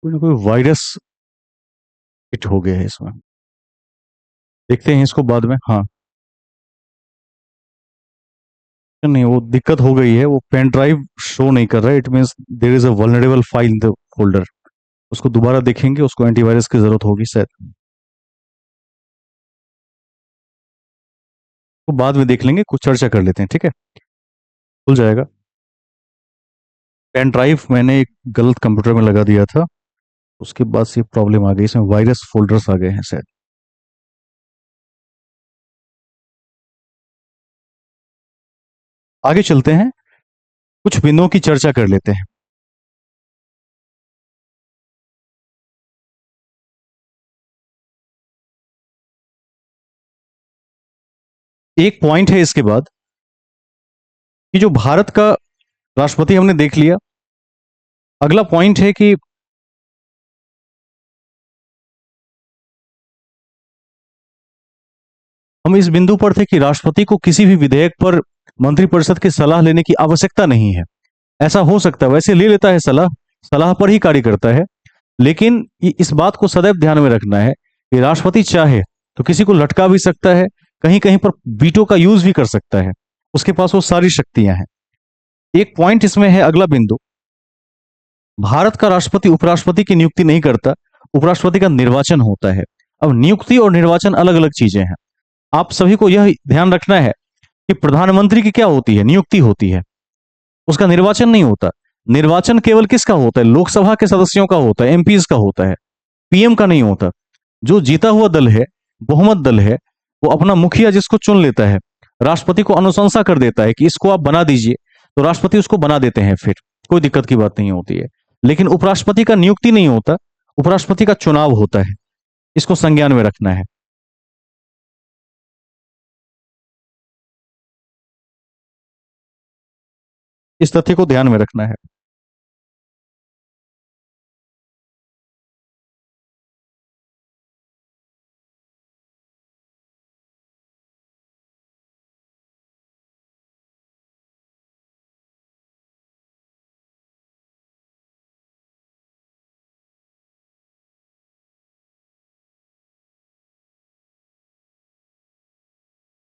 कोई ना कोई वायरस हिट हो गया है इसमें। देखते हैं इसको बाद में। हाँ, नहीं, वो दिक्कत हो गई है, वो पेन ड्राइव शो नहीं कर रहा है। It means there is a vulnerable file in the folder. उसको दोबारा देखेंगे, उसको एंटीवायरस की जरूरत होगी शायद। तो बाद में देख लेंगे, कुछ चर्चा कर लेते हैं, ठीक है? खुल जाएगा। पेन ड्राइव मैंने एक गलत कंप्यूटर में लगा दिया था, उसके बाद से प्रॉब्लम आ गई, इसमें वायरस फोल्डर्स आ गए हैं शायद। आगे चलते हैं, कुछ बिंदुओं की चर्चा कर लेते हैं। एक पॉइंट है इसके बाद कि जो भारत का राष्ट्रपति हमने देख लिया। अगला पॉइंट है कि हम इस बिंदु पर थे कि राष्ट्रपति को किसी भी विधेयक पर मंत्रिपरिषद की सलाह लेने की आवश्यकता नहीं है। ऐसा हो सकता है, वैसे ले लेता है सलाह, सलाह पर ही कार्य करता है। लेकिन इस बात को सदैव ध्यान में रखना है कि राष्ट्रपति चाहे तो किसी को लटका भी सकता है, कहीं कहीं पर वीटो का यूज भी कर सकता है। उसके पास वो सारी शक्तियां हैं। एक पॉइंट इसमें है, अगला बिंदु, भारत का राष्ट्रपति उपराष्ट्रपति की नियुक्ति नहीं करता, उपराष्ट्रपति का निर्वाचन होता है। अब नियुक्ति और निर्वाचन अलग अलग चीजें हैं। आप सभी को यह ध्यान रखना है कि प्रधानमंत्री की क्या होती है, नियुक्ति होती है, उसका निर्वाचन नहीं होता। निर्वाचन केवल किसका होता है? लोकसभा के सदस्यों का होता है, एमपीज का होता है, पीएम का नहीं होता। जो जीता हुआ दल है, बहुमत दल है, वो अपना मुखिया जिसको चुन लेता है, राष्ट्रपति को अनुशंसा कर देता है कि इसको आप बना दीजिए, तो राष्ट्रपति उसको बना देते हैं, फिर कोई दिक्कत की बात नहीं होती है। लेकिन उपराष्ट्रपति का नियुक्ति नहीं होता, उपराष्ट्रपति का चुनाव होता है। इसको संज्ञान में रखना है। इस तथ्य को ध्यान में रखना है।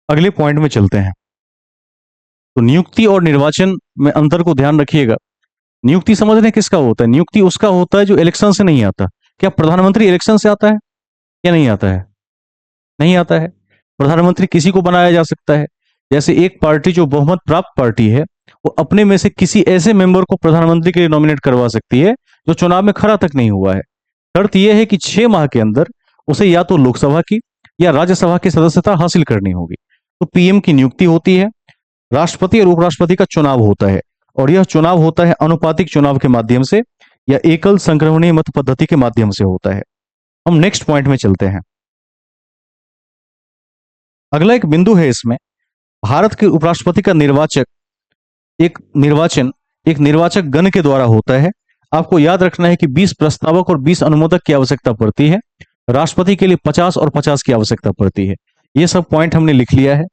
अगले पॉइंट में चलते हैं। तो नियुक्ति और निर्वाचन में अंतर को ध्यान रखिएगा। नियुक्ति समझने किसका होता है? नियुक्ति उसका होता है जो इलेक्शन से नहीं आता। क्या प्रधानमंत्री इलेक्शन से आता है या नहीं आता है? नहीं आता है। प्रधानमंत्री किसी को बनाया जा सकता है। जैसे एक पार्टी जो बहुमत प्राप्त पार्टी है, वो अपने में से किसी ऐसे मेंबर को प्रधानमंत्री के लिए नॉमिनेट करवा सकती है जो चुनाव में खड़ा तक नहीं हुआ है। शर्त यह है कि 6 माह के अंदर उसे या तो लोकसभा की या राज्यसभा की सदस्यता हासिल करनी होगी। तो पीएम की नियुक्ति होती है, राष्ट्रपति और उपराष्ट्रपति का चुनाव होता है, और यह चुनाव होता है अनुपातिक चुनाव के माध्यम से या एकल संक्रमणीय मत पद्धति के माध्यम से होता है। हम नेक्स्ट पॉइंट में चलते हैं। अगला एक बिंदु है इसमें, भारत के उपराष्ट्रपति का निर्वाचन एक निर्वाचक गण के द्वारा होता है। आपको याद रखना है कि 20 प्रस्तावक और 20 अनुमोदक की आवश्यकता पड़ती है। राष्ट्रपति के लिए 50 और 50 की आवश्यकता पड़ती है। ये सब पॉइंट हमने लिख लिया है।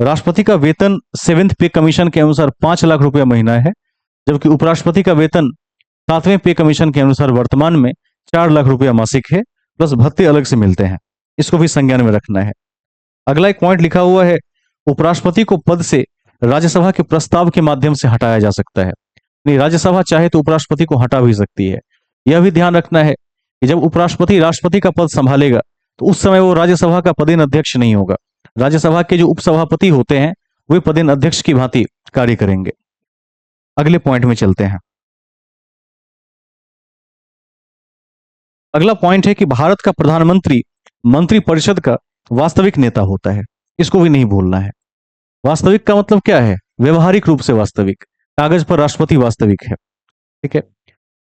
राष्ट्रपति का वेतन 7th पे कमीशन के अनुसार 5 लाख रुपया महीना है, जबकि उपराष्ट्रपति का वेतन 7वें पे कमीशन के अनुसार वर्तमान में 4 लाख रुपया मासिक है, प्लस भत्ते अलग से मिलते हैं। इसको भी संज्ञान में रखना है। अगला एक पॉइंट लिखा हुआ है, उपराष्ट्रपति को पद से राज्यसभा के प्रस्ताव के माध्यम से हटाया जा सकता है। नहीं, राज्यसभा चाहे तो उपराष्ट्रपति को हटा भी सकती है। यह भी ध्यान रखना है कि जब उपराष्ट्रपति राष्ट्रपति का पद संभालेगा तो उस समय वो राज्यसभा का पदेन अध्यक्ष नहीं होगा। राज्यसभा के जो उपसभापति होते हैं वे पदेन अध्यक्ष की भांति कार्य करेंगे। अगले पॉइंट में चलते हैं। अगला पॉइंट है कि भारत का प्रधानमंत्री मंत्रिपरिषद का वास्तविक नेता होता है। इसको भी नहीं भूलना है। वास्तविक का मतलब क्या है? व्यवहारिक रूप से वास्तविक। कागज पर राष्ट्रपति वास्तविक है। ठीक है।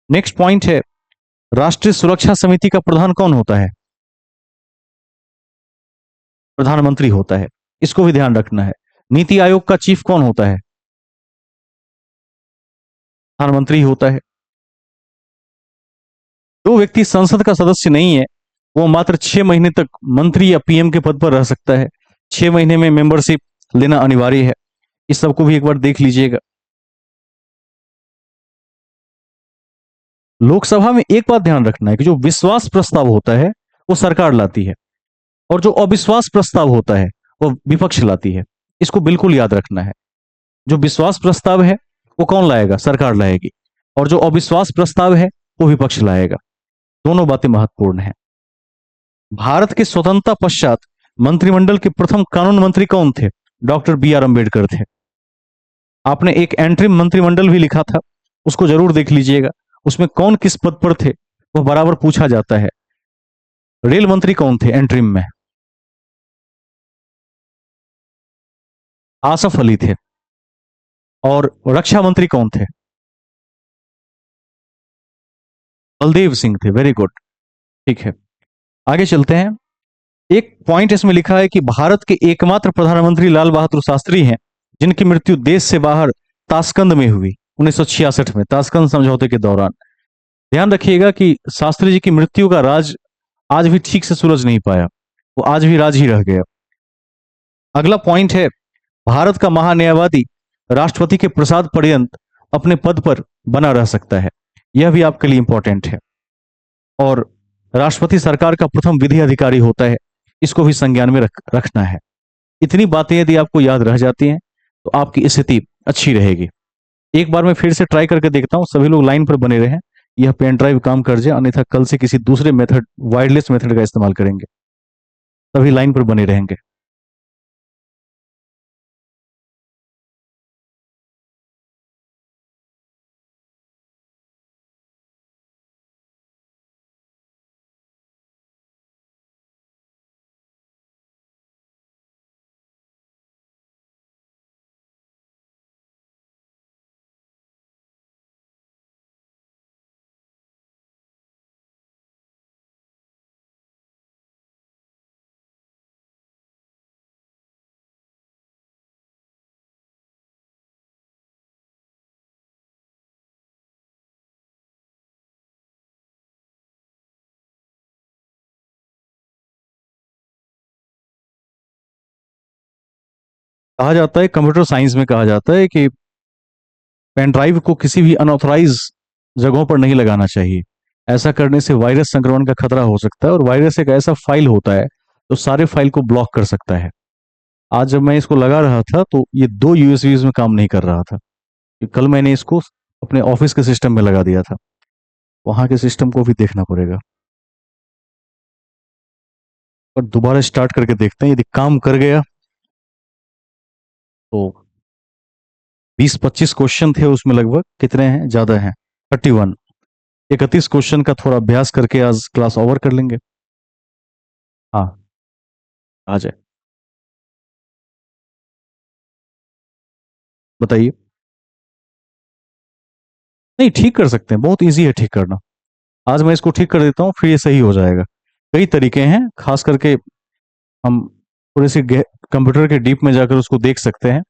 नेक्स्ट पॉइंट है, राष्ट्रीय सुरक्षा समिति का प्रधान कौन होता है? प्रधानमंत्री होता है। इसको भी ध्यान रखना है। नीति आयोग का चीफ कौन होता है? प्रधानमंत्री होता है। जो व्यक्ति संसद का सदस्य नहीं है वो मात्र 6 महीने तक मंत्री या पीएम के पद पर रह सकता है। 6 महीने में मेंबरशिप लेना अनिवार्य है। इस सबको भी एक बार देख लीजिएगा। लोकसभा में एक बात ध्यान रखना है कि जो विश्वास प्रस्ताव होता है वो सरकार लाती है और जो अविश्वास प्रस्ताव होता है वो विपक्ष लाती है। इसको बिल्कुल याद रखना है। जो विश्वास प्रस्ताव है वो कौन लाएगा? सरकार लाएगी। और जो अविश्वास प्रस्ताव है वो विपक्ष लाएगा। दोनों बातें महत्वपूर्ण हैं। भारत के स्वतंत्रता पश्चात मंत्रिमंडल के प्रथम कानून मंत्री कौन थे? डॉक्टर बी आर अम्बेडकर थे। आपने एक एंट्रिम मंत्रिमंडल भी लिखा था, उसको जरूर देख लीजिएगा। उसमें कौन किस पद पर थे वो बराबर पूछा जाता है। रेल मंत्री कौन थे एंट्रिम में? आसफ अली थे। और रक्षा मंत्री कौन थे? बलदेव सिंह थे। Very good. ठीक है, आगे चलते हैं। एक पॉइंट इसमें लिखा है कि भारत के एकमात्र प्रधानमंत्री लाल बहादुर शास्त्री हैं जिनकी मृत्यु देश से बाहर ताशकंद में हुई 1966 में, ताशकंद समझौते के दौरान। ध्यान रखिएगा कि शास्त्री जी की मृत्यु का राज आज भी ठीक से सुलझ नहीं पाया। वो आज भी राज ही रह गया। अगला पॉइंट है, भारत का महान्यायवादी राष्ट्रपति के प्रसाद पर्यंत अपने पद पर बना रह सकता है। यह भी आपके लिए इंपॉर्टेंट है। और राष्ट्रपति सरकार का प्रथम विधि अधिकारी होता है। इसको भी संज्ञान में रखना है। इतनी बातें यदि आपको याद रह जाती हैं तो आपकी स्थिति अच्छी रहेगी। एक बार मैं फिर से ट्राई करके देखता हूं। सभी लोग लाइन पर बने रहें। यह पेन ड्राइव काम कर जाए, अन्यथा कल से किसी दूसरे मेथड, वायरलेस मेथड का इस्तेमाल करेंगे। सभी लाइन पर बने रहेंगे। कहा जाता है, कंप्यूटर साइंस में कहा जाता है कि पेन ड्राइव को किसी भी अनऑथराइज जगहों पर नहीं लगाना चाहिए। ऐसा करने से वायरस संक्रमण का खतरा हो सकता है। और वायरस एक ऐसा फाइल होता है जो सारे फाइल को ब्लॉक कर सकता है। आज जब मैं इसको लगा रहा था तो ये 2 यूएसबीज में काम नहीं कर रहा था। कल मैंने इसको अपने ऑफिस के सिस्टम में लगा दिया था। वहां के सिस्टम को भी देखना पड़ेगा। और दोबारा स्टार्ट करके देखते हैं, यदि काम कर गया तो 20-25 क्वेश्चन थे उसमें, लगभग कितने हैं? ज्यादा हैं, 31। 31 क्वेश्चन का थोड़ा अभ्यास करके आज क्लास ओवर कर लेंगे। हाँ, आ जाए, बताइए। नहीं, ठीक कर सकते हैं, बहुत इजी है ठीक करना। आज मैं इसको ठीक कर देता हूँ, फिर ये सही हो जाएगा। कई तरीके हैं, खास करके हम थोड़े से कंप्यूटर के डीप में जाकर उसको देख सकते हैं।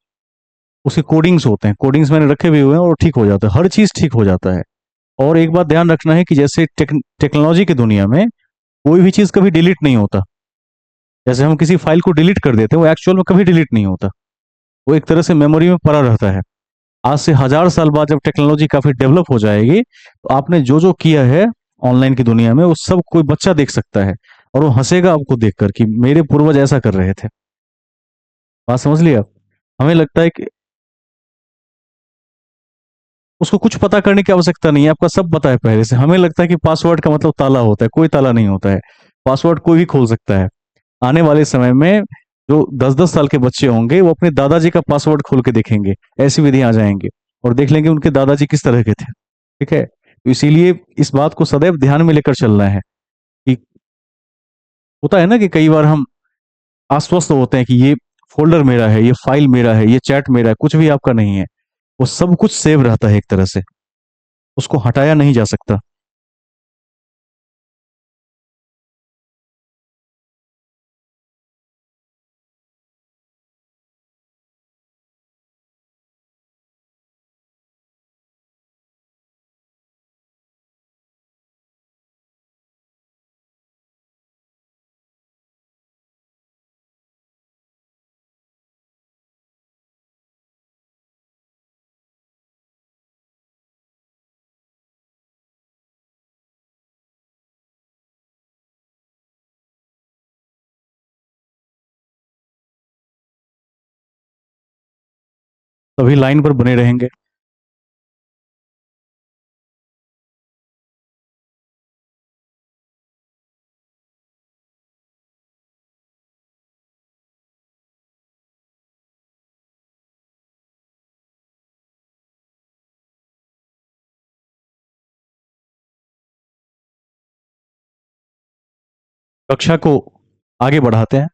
उसके कोडिंग्स होते हैं, कोडिंग्स मैंने रखे भी हुए हैं और ठीक हो जाता है। हर चीज ठीक हो जाता है। और एक बात ध्यान रखना है कि जैसे टेक्नोलॉजी की दुनिया में कोई भी चीज कभी डिलीट नहीं होता। जैसे हम किसी फाइल को डिलीट कर देते हैं, वो एक्चुअल में कभी डिलीट नहीं होता। वो एक तरह से मेमोरी में पड़ा रहता है। आज से 1000 साल बाद जब टेक्नोलॉजी काफी डेवलप हो जाएगी तो आपने जो जो किया है ऑनलाइन की दुनिया में वो सब कोई बच्चा देख सकता है। और वो हंसेगा आपको देखकर कि मेरे पूर्वज ऐसा कर रहे थे। बात समझ लिया आप? हमें लगता है कि उसको कुछ पता करने की आवश्यकता नहीं है, आपका सब पता है पहले से। हमें लगता है कि पासवर्ड का मतलब ताला होता है, कोई ताला नहीं होता है। पासवर्ड कोई भी खोल सकता है। आने वाले समय में जो 10-10 साल के बच्चे होंगे वो अपने दादाजी का पासवर्ड खोल के देखेंगे, ऐसी विधि आ जाएंगे, और देख लेंगे उनके दादाजी किस तरह के थे। ठीक है, तो इसीलिए इस बात को सदैव ध्यान में लेकर चलना है कि होता है ना कि कई बार हम आश्वस्त होते हैं कि ये फोल्डर मेरा है, ये फाइल मेरा है, ये चैट मेरा है, कुछ भी आपका नहीं है। वो सब कुछ सेव रहता है एक तरह से, उसको हटाया नहीं जा सकता। तभी लाइन पर बने रहेंगे। कक्षा को आगे बढ़ाते हैं।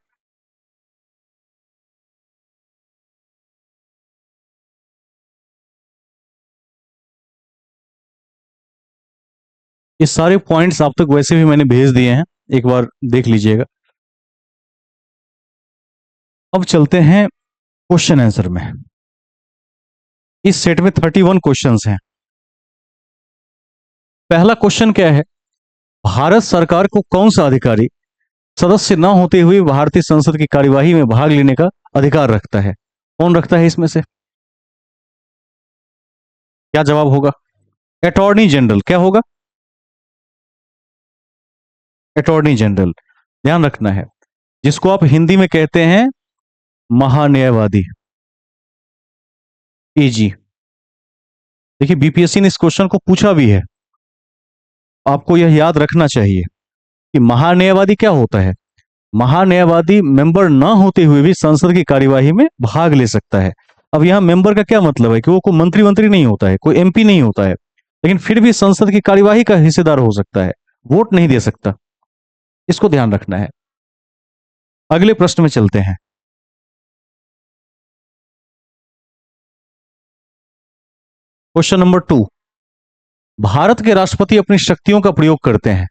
ये सारे पॉइंट्स आप तक वैसे भी मैंने भेज दिए हैं, एक बार देख लीजिएगा। अब चलते हैं क्वेश्चन आंसर में। इस सेट में 31 क्वेश्चंस हैं। पहला क्वेश्चन क्या है? भारत सरकार को कौन सा अधिकारी सदस्य न होते हुए भारतीय संसद की कार्यवाही में भाग लेने का अधिकार रखता है? कौन रखता है इसमें से? क्या जवाब होगा? Attorney general. क्या होगा? Attorney general. ध्यान रखना है, जिसको आप हिंदी में कहते हैं महान्यायवादी, एजी। देखिए, बीपीएससी ने इस क्वेश्चन को पूछा भी है, आपको यह याद रखना चाहिए कि महान्यायवादी क्या होता है। महान्यायवादी मेंबर ना होते हुए भी संसद की कार्यवाही में भाग ले सकता है। अब यहां मेंबर का क्या मतलब है कि वो कोई मंत्री मंत्री नहीं होता है, कोई एमपी नहीं होता है, लेकिन फिर भी संसद की कार्यवाही का हिस्सेदार हो सकता है, वोट नहीं दे सकता। इसको ध्यान रखना है। अगले प्रश्न में चलते हैं। Question number 2। भारत के राष्ट्रपति अपनी शक्तियों का प्रयोग करते हैं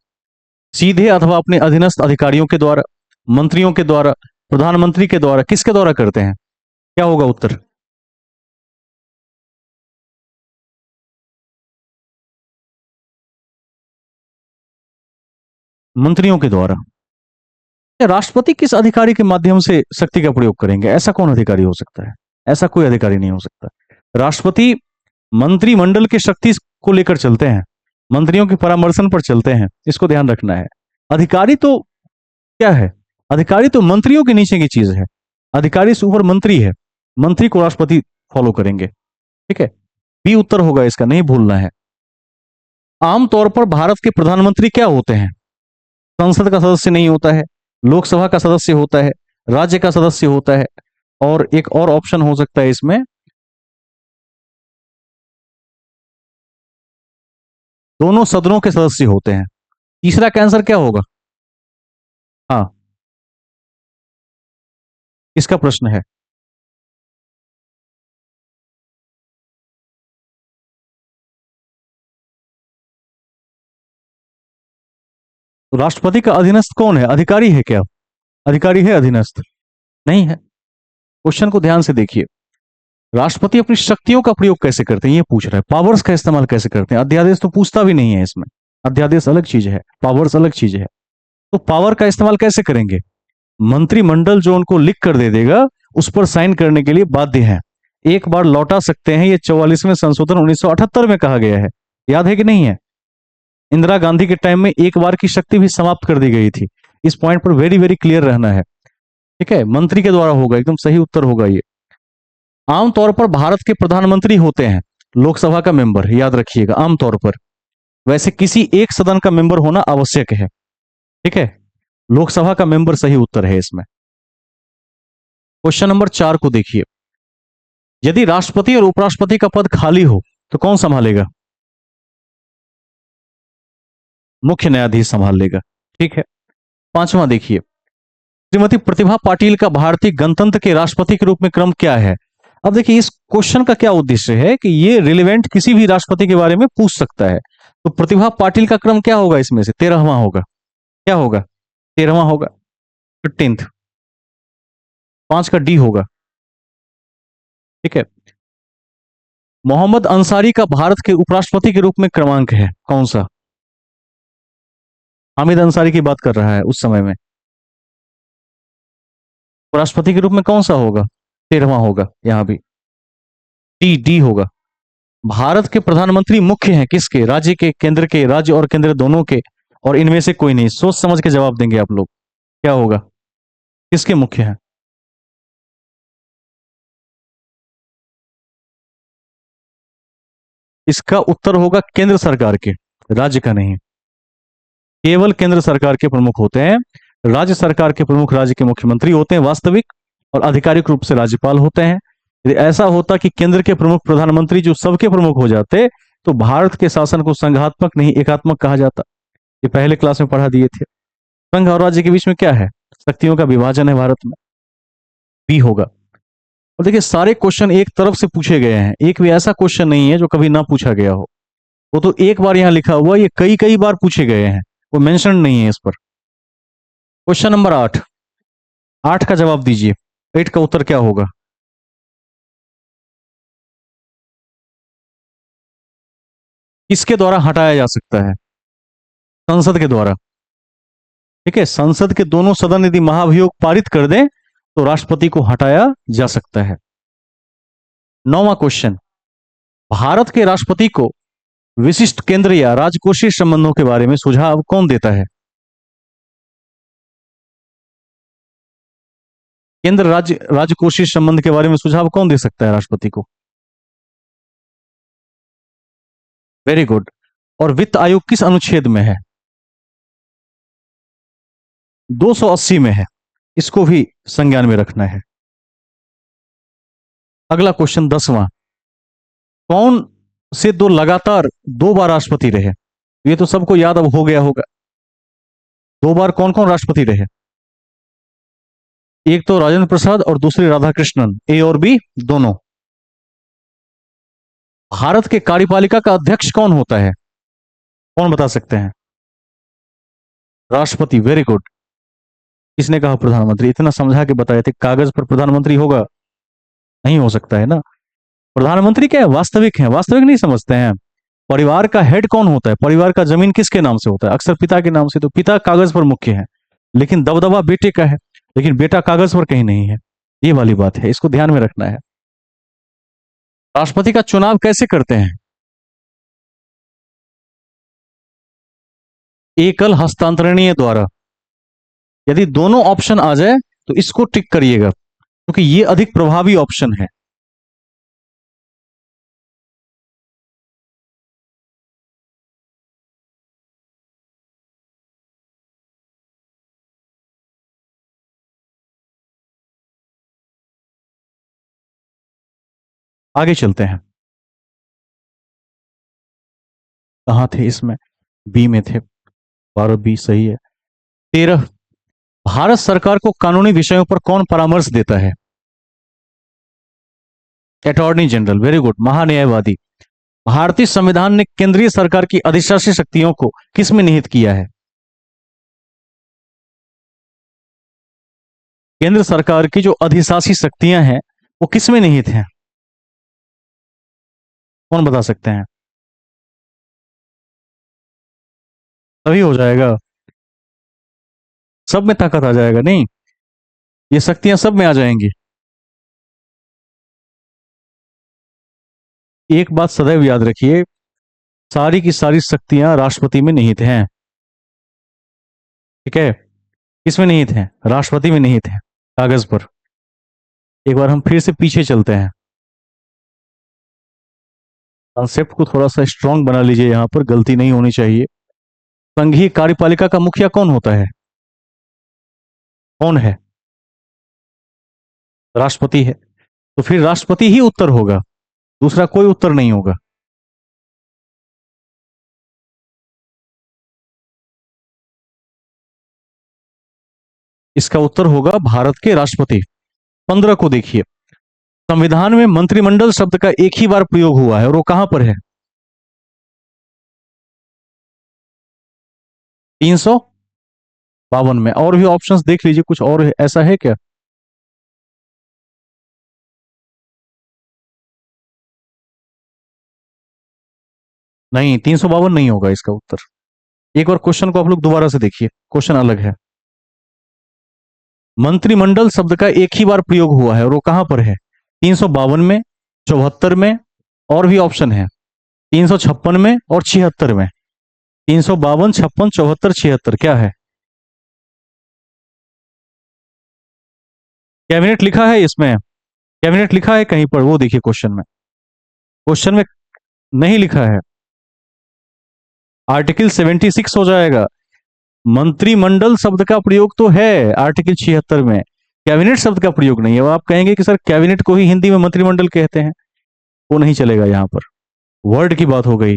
सीधे अथवा अपने अधीनस्थ अधिकारियों के द्वारा, मंत्रियों के द्वारा, प्रधानमंत्री के द्वारा, किसके द्वारा करते हैं? क्या होगा उत्तर? मंत्रियों के द्वारा। राष्ट्रपति किस अधिकारी के माध्यम से शक्ति का प्रयोग करेंगे? ऐसा कौन अधिकारी हो सकता है? ऐसा कोई अधिकारी नहीं हो सकता। राष्ट्रपति मंत्रिमंडल की शक्ति को लेकर चलते हैं, मंत्रियों के परामर्शन पर चलते हैं। इसको ध्यान रखना है। अधिकारी तो क्या है? अधिकारी तो मंत्रियों के नीचे की चीज है। अधिकारी से ऊपर मंत्री है, मंत्री को राष्ट्रपति फॉलो करेंगे। ठीक है, बी उत्तर होगा इसका, नहीं भूलना है। आमतौर पर भारत के प्रधानमंत्री क्या होते हैं? संसद का सदस्य नहीं होता है, लोकसभा का सदस्य होता है, राज्य का सदस्य होता है, और एक और ऑप्शन हो सकता है इसमें, दोनों सदनों के सदस्य होते हैं। तीसरा का आंसर क्या होगा? हाँ, इसका प्रश्न है। तो राष्ट्रपति का अधीनस्थ कौन है? अधिकारी है क्या? अधिकारी है अधीनस्थ? नहीं है। क्वेश्चन को ध्यान से देखिए। राष्ट्रपति अपनी शक्तियों का प्रयोग कैसे करते हैं ये पूछ रहा है, पावर्स का इस्तेमाल कैसे करते हैं। अध्यादेश तो पूछता भी नहीं है इसमें, अध्यादेश अलग चीज है, पावर्स अलग चीज है। तो पावर का इस्तेमाल कैसे करेंगे? मंत्रिमंडल जो उनको लिख कर दे देगा उस पर साइन करने के लिए बाध्य है। एक बार लौटा सकते हैं, ये 44वें संशोधन 1978 में कहा गया है, याद है कि नहीं है? इंदिरा गांधी के टाइम में एक बार की शक्ति भी समाप्त कर दी गई थी। इस पॉइंट पर वेरी वेरी क्लियर रहना है। ठीक है, मंत्री के द्वारा होगा, एकदम सही उत्तर होगा ये। आमतौर पर भारत के प्रधानमंत्री होते हैं लोकसभा का मेंबर, याद रखिएगा, आमतौर पर। वैसे किसी एक सदन का मेंबर होना आवश्यक है। ठीक है, लोकसभा का मेंबर सही उत्तर है इसमें। क्वेश्चन नंबर 4 को देखिए। यदि राष्ट्रपति और उपराष्ट्रपति का पद खाली हो तो कौन संभालेगा? मुख्य न्यायाधीश संभाल लेगा। ठीक है, पांचवा देखिए। श्रीमती प्रतिभा पाटिल का भारतीय गणतंत्र के राष्ट्रपति के रूप में क्रम क्या है? अब देखिए, इस क्वेश्चन का क्या उद्देश्य है कि ये रिलेवेंट किसी भी राष्ट्रपति के बारे में पूछ सकता है। तो प्रतिभा पाटिल का क्रम क्या होगा इसमें से? 13वां होगा। क्या होगा? 13वां होगा, 15th। 5 का डी होगा। ठीक है, मोहम्मद अंसारी का भारत के उपराष्ट्रपति के रूप में क्रमांक है कौन सा? हामिद अंसारी की बात कर रहा है उस समय में। उपराष्ट्रपति के रूप में कौन सा होगा? 13वां होगा यहां भी। डी डी होगा। भारत के प्रधानमंत्री मुख्य हैं किसके? राज्य के, केंद्र के? राज्य और केंद्र दोनों के, और इनमें से कोई नहीं। सोच समझ के जवाब देंगे आप लोग। क्या होगा? किसके मुख्य हैं? इसका उत्तर होगा केंद्र सरकार के, राज्य का नहीं। केवल केंद्र सरकार के प्रमुख होते हैं। राज्य सरकार के प्रमुख राज्य के मुख्यमंत्री होते हैं वास्तविक, और आधिकारिक रूप से राज्यपाल होते हैं। यदि ऐसा होता कि केंद्र के प्रमुख प्रधानमंत्री जो सबके प्रमुख हो जाते, तो भारत के शासन को संघात्मक नहीं एकात्मक कहा जाता। ये पहले क्लास में पढ़ा दिए थे। संघ और राज्य के बीच में क्या है? शक्तियों का विभाजन है भारत में। बी होगा। और देखिए, सारे क्वेश्चन एक तरफ से पूछे गए हैं, एक भी ऐसा क्वेश्चन नहीं है जो कभी ना पूछा गया हो। वो तो एक बार यहां लिखा हुआ, ये कई कई बार पूछे गए हैं, वो मेंशन नहीं है इस पर। Question number 8। 8 का जवाब दीजिए। 8 का उत्तर क्या होगा? किसके द्वारा हटाया जा सकता है? संसद के द्वारा। ठीक है, संसद के दोनों सदन यदि महाभियोग पारित कर दें तो राष्ट्रपति को हटाया जा सकता है। 9वां क्वेश्चन। भारत के राष्ट्रपति को विशिष्ट केंद्र या राजकोषीय संबंधों के बारे में सुझाव कौन देता है? केंद्र राज्य राजकोषीय संबंध के बारे में सुझाव कौन दे सकता है राष्ट्रपति को? Very good. और वित्त आयोग किस अनुच्छेद में है? 280 में है। इसको भी संज्ञान में रखना है। अगला क्वेश्चन 10वां। कौन से दो लगातार 2 बार राष्ट्रपति रहे? ये तो सबको याद अब हो गया होगा। 2 बार कौन कौन राष्ट्रपति रहे? एक तो राजेंद्र प्रसाद और दूसरे राधाकृष्णन, ए और बी दोनों। भारत के कार्यपालिका का अध्यक्ष कौन होता है? कौन बता सकते हैं? राष्ट्रपति। Very good. किसने कहा प्रधानमंत्री? इतना समझा के बताए थे, कागज पर प्रधानमंत्री होगा, नहीं हो सकता है ना। प्रधानमंत्री क्या है? वास्तविक है, वास्तविक नहीं समझते हैं। परिवार का हेड कौन होता है? परिवार का जमीन किसके नाम से होता है? अक्सर पिता के नाम से। तो पिता कागज पर मुख्य है, लेकिन दबदबा बेटे का है, लेकिन बेटा कागज पर कहीं नहीं है। ये वाली बात है, इसको ध्यान में रखना है। राष्ट्रपति का चुनाव कैसे करते हैं? एकल हस्तांतरणीय द्वारा। यदि दोनों ऑप्शन आ जाए तो इसको टिक करिएगा, क्योंकि ये अधिक प्रभावी ऑप्शन है। आगे चलते हैं। कहां थे इसमें? बी में थे। 12 बी सही है। 13। भारत सरकार को कानूनी विषयों पर कौन परामर्श देता है? Attorney general. वेरी गुड, महान्यायवादी। भारतीय संविधान ने केंद्रीय सरकार की अधिशासी शक्तियों को किस में निहित किया है? केंद्र सरकार की जो अधिशासी शक्तियां हैं वो किस में निहित हैं? कौन बता सकते हैं? तभी हो जाएगा, सब में ताकत आ जाएगा। नहीं, ये शक्तियां सब में आ जाएंगी। एक बात सदैव याद रखिए, सारी की सारी शक्तियां राष्ट्रपति में निहित हैं। ठीक है, किसमें निहित है? राष्ट्रपति में निहित है, कागज पर। एक बार हम फिर से पीछे चलते हैं, कॉन्सेप्ट को थोड़ा सा स्ट्रांग बना लीजिए, यहां पर गलती नहीं होनी चाहिए। संघीय कार्यपालिका का मुखिया कौन होता है? कौन है? राष्ट्रपति है। तो फिर राष्ट्रपति ही उत्तर होगा, दूसरा कोई उत्तर नहीं होगा। इसका उत्तर होगा भारत के राष्ट्रपति। 15 को देखिए, संविधान में मंत्रिमंडल शब्द का एक ही बार प्रयोग हुआ है और वो कहां पर है? 352 में। और भी ऑप्शंस देख लीजिए, कुछ और ऐसा है क्या? नहीं, 352 नहीं होगा इसका उत्तर। एक बार क्वेश्चन को आप लोग दोबारा से देखिए, क्वेश्चन अलग है। मंत्रिमंडल शब्द का एक ही बार प्रयोग हुआ है और वो कहां पर है? 352 में, 74 में, और भी ऑप्शन है, 356 में और 76 में। 352, 56, 74, 76 क्या है? कैबिनेट लिखा है इसमें, कैबिनेट लिखा है कहीं पर, वो देखिए क्वेश्चन में। क्वेश्चन में नहीं लिखा है। आर्टिकल 76 हो जाएगा। मंत्रिमंडल शब्द का प्रयोग तो है आर्टिकल 76 में, कैबिनेट शब्द का प्रयोग नहीं है। वो आप कहेंगे कि सर कैबिनेट को ही हिंदी में मंत्रिमंडल कहते हैं, वो नहीं चलेगा यहां पर। वर्ड की बात हो गई।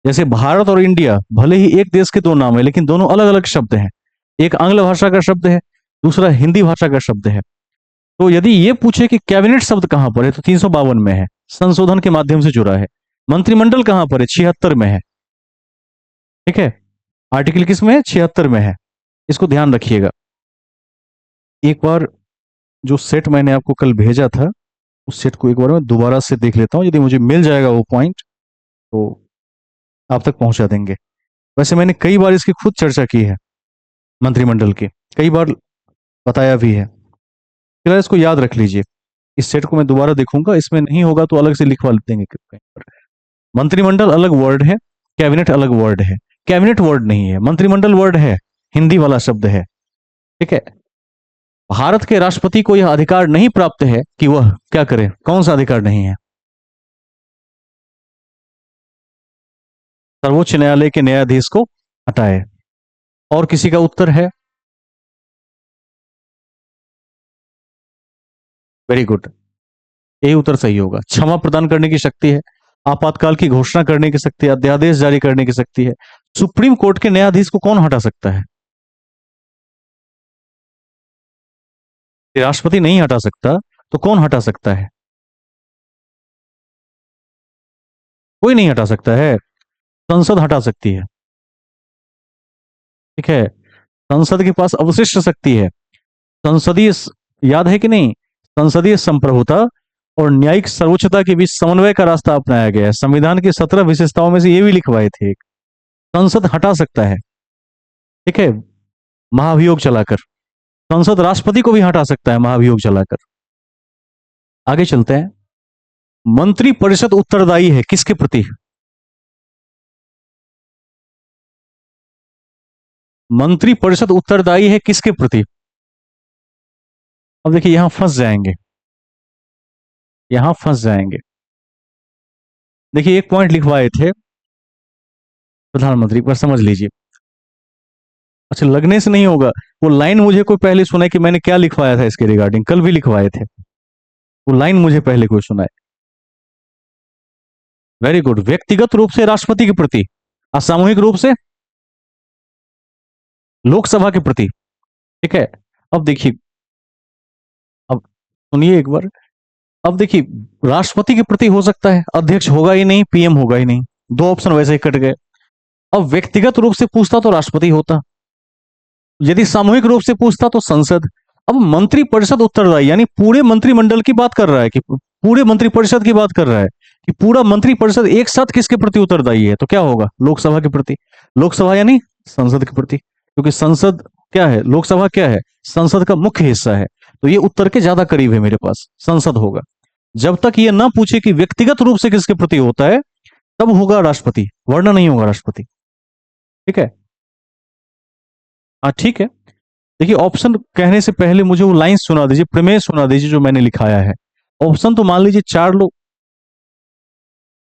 जैसे भारत और इंडिया भले ही एक देश के दो नाम है, लेकिन दोनों अलग अलग शब्द हैं। एक आंग्ल भाषा का शब्द है, दूसरा हिंदी भाषा का शब्द है। तो यदि ये पूछे कि कैबिनेट शब्द कहां पर है, तो 352 में है, संशोधन के माध्यम से जुड़ा है। मंत्रिमंडल कहां पर है? 76 में है। ठीक है, आर्टिकल किस में है? 76 में है। इसको ध्यान रखिएगा। एक बार जो सेट मैंने आपको कल भेजा था, उस सेट को एक बार मैं दोबारा से देख लेता हूं, यदि मुझे मिल जाएगा वो पॉइंट तो आप तक पहुंचा देंगे। वैसे मैंने कई बार इसकी खुद चर्चा की है, मंत्रिमंडल की कई बार बताया भी है। फिलहाल इसको याद रख लीजिए। इस सेट को मैं दोबारा देखूंगा, इसमें नहीं होगा तो अलग से लिखवा देंगे कहीं पर। मंत्रिमंडल अलग वर्ड है, कैबिनेट अलग वर्ड है। कैबिनेट वर्ड नहीं है, मंत्रिमंडल वर्ड है, हिंदी वाला शब्द है। ठीक है। भारत के राष्ट्रपति को यह अधिकार नहीं प्राप्त है कि वह क्या करे। कौन सा अधिकार नहीं है? सर्वोच्च न्यायालय के न्यायाधीश को हटाए। और किसी का उत्तर है? वेरी गुड, यही उत्तर सही होगा। क्षमा प्रदान करने की शक्ति है, आपातकाल की घोषणा करने की शक्ति है, अध्यादेश जारी करने की शक्ति है। सुप्रीम कोर्ट के न्यायाधीश को कौन हटा सकता है? राष्ट्रपति नहीं हटा सकता, तो कौन हटा सकता है? कोई नहीं हटा सकता है, संसद हटा सकती है। ठीक है, संसद के पास अवशिष्ट शक्ति है। संसदीय याद है कि नहीं? संसदीय संप्रभुता और न्यायिक सर्वोच्चता के बीच समन्वय का रास्ता अपनाया गया है। संविधान की 17 विशेषताओं में से ये भी लिखवाए थे। संसद हटा सकता है। ठीक है, महाभियोग चलाकर। संसद राष्ट्रपति को भी हटा सकता है महाभियोग चलाकर। आगे चलते हैं। मंत्री परिषद उत्तरदायी है किसके प्रति? मंत्री परिषद उत्तरदायी है किसके प्रति? अब देखिए, यहां फंस जाएंगे, यहां फंस जाएंगे। देखिए, एक पॉइंट लिखवाए थे प्रधानमंत्री पर, समझ लीजिए। अच्छा, लगने से नहीं होगा। वो लाइन मुझे कोई पहले सुनाए कि मैंने क्या लिखवाया था इसके रिगार्डिंग, कल भी लिखवाए थे। वो लाइन मुझे पहले कोई सुनाए। Very good. व्यक्तिगत रूप से राष्ट्रपति के प्रति, असामूहिक रूप से लोकसभा के प्रति। ठीक है। अब देखिए, अब सुनिए एक बार। अब देखिए, राष्ट्रपति के प्रति हो सकता है, अध्यक्ष होगा ही नहीं, पीएम होगा ही नहीं, दो ऑप्शन वैसे ही कट गए। अब व्यक्तिगत रूप से पूछता तो राष्ट्रपति होता, यदि सामूहिक रूप से पूछता तो संसद। अब मंत्री परिषद उत्तरदायी यानी पूरे मंत्रिमंडल की बात कर रहा है, कि पूरे मंत्रिपरिषद की बात कर रहा है कि पूरा मंत्रिपरिषद एक साथ किसके प्रति उत्तरदायी है, तो क्या होगा? लोकसभा के प्रति। लोकसभा यानी संसद के प्रति, क्योंकि संसद क्या है, लोकसभा क्या है, संसद का मुख्य हिस्सा है। तो ये उत्तर के ज्यादा करीब है मेरे पास, संसद होगा। जब तक ये ना पूछे कि व्यक्तिगत रूप से किसके प्रति होता है, तब होगा राष्ट्रपति, वरना नहीं होगा राष्ट्रपति। ठीक है। हाँ ठीक है। देखिए, ऑप्शन कहने से पहले मुझे वो लाइन सुना दीजिए, प्रमेय सुना दीजिए जो मैंने लिखाया है। ऑप्शन तो मान लीजिए चार लोग,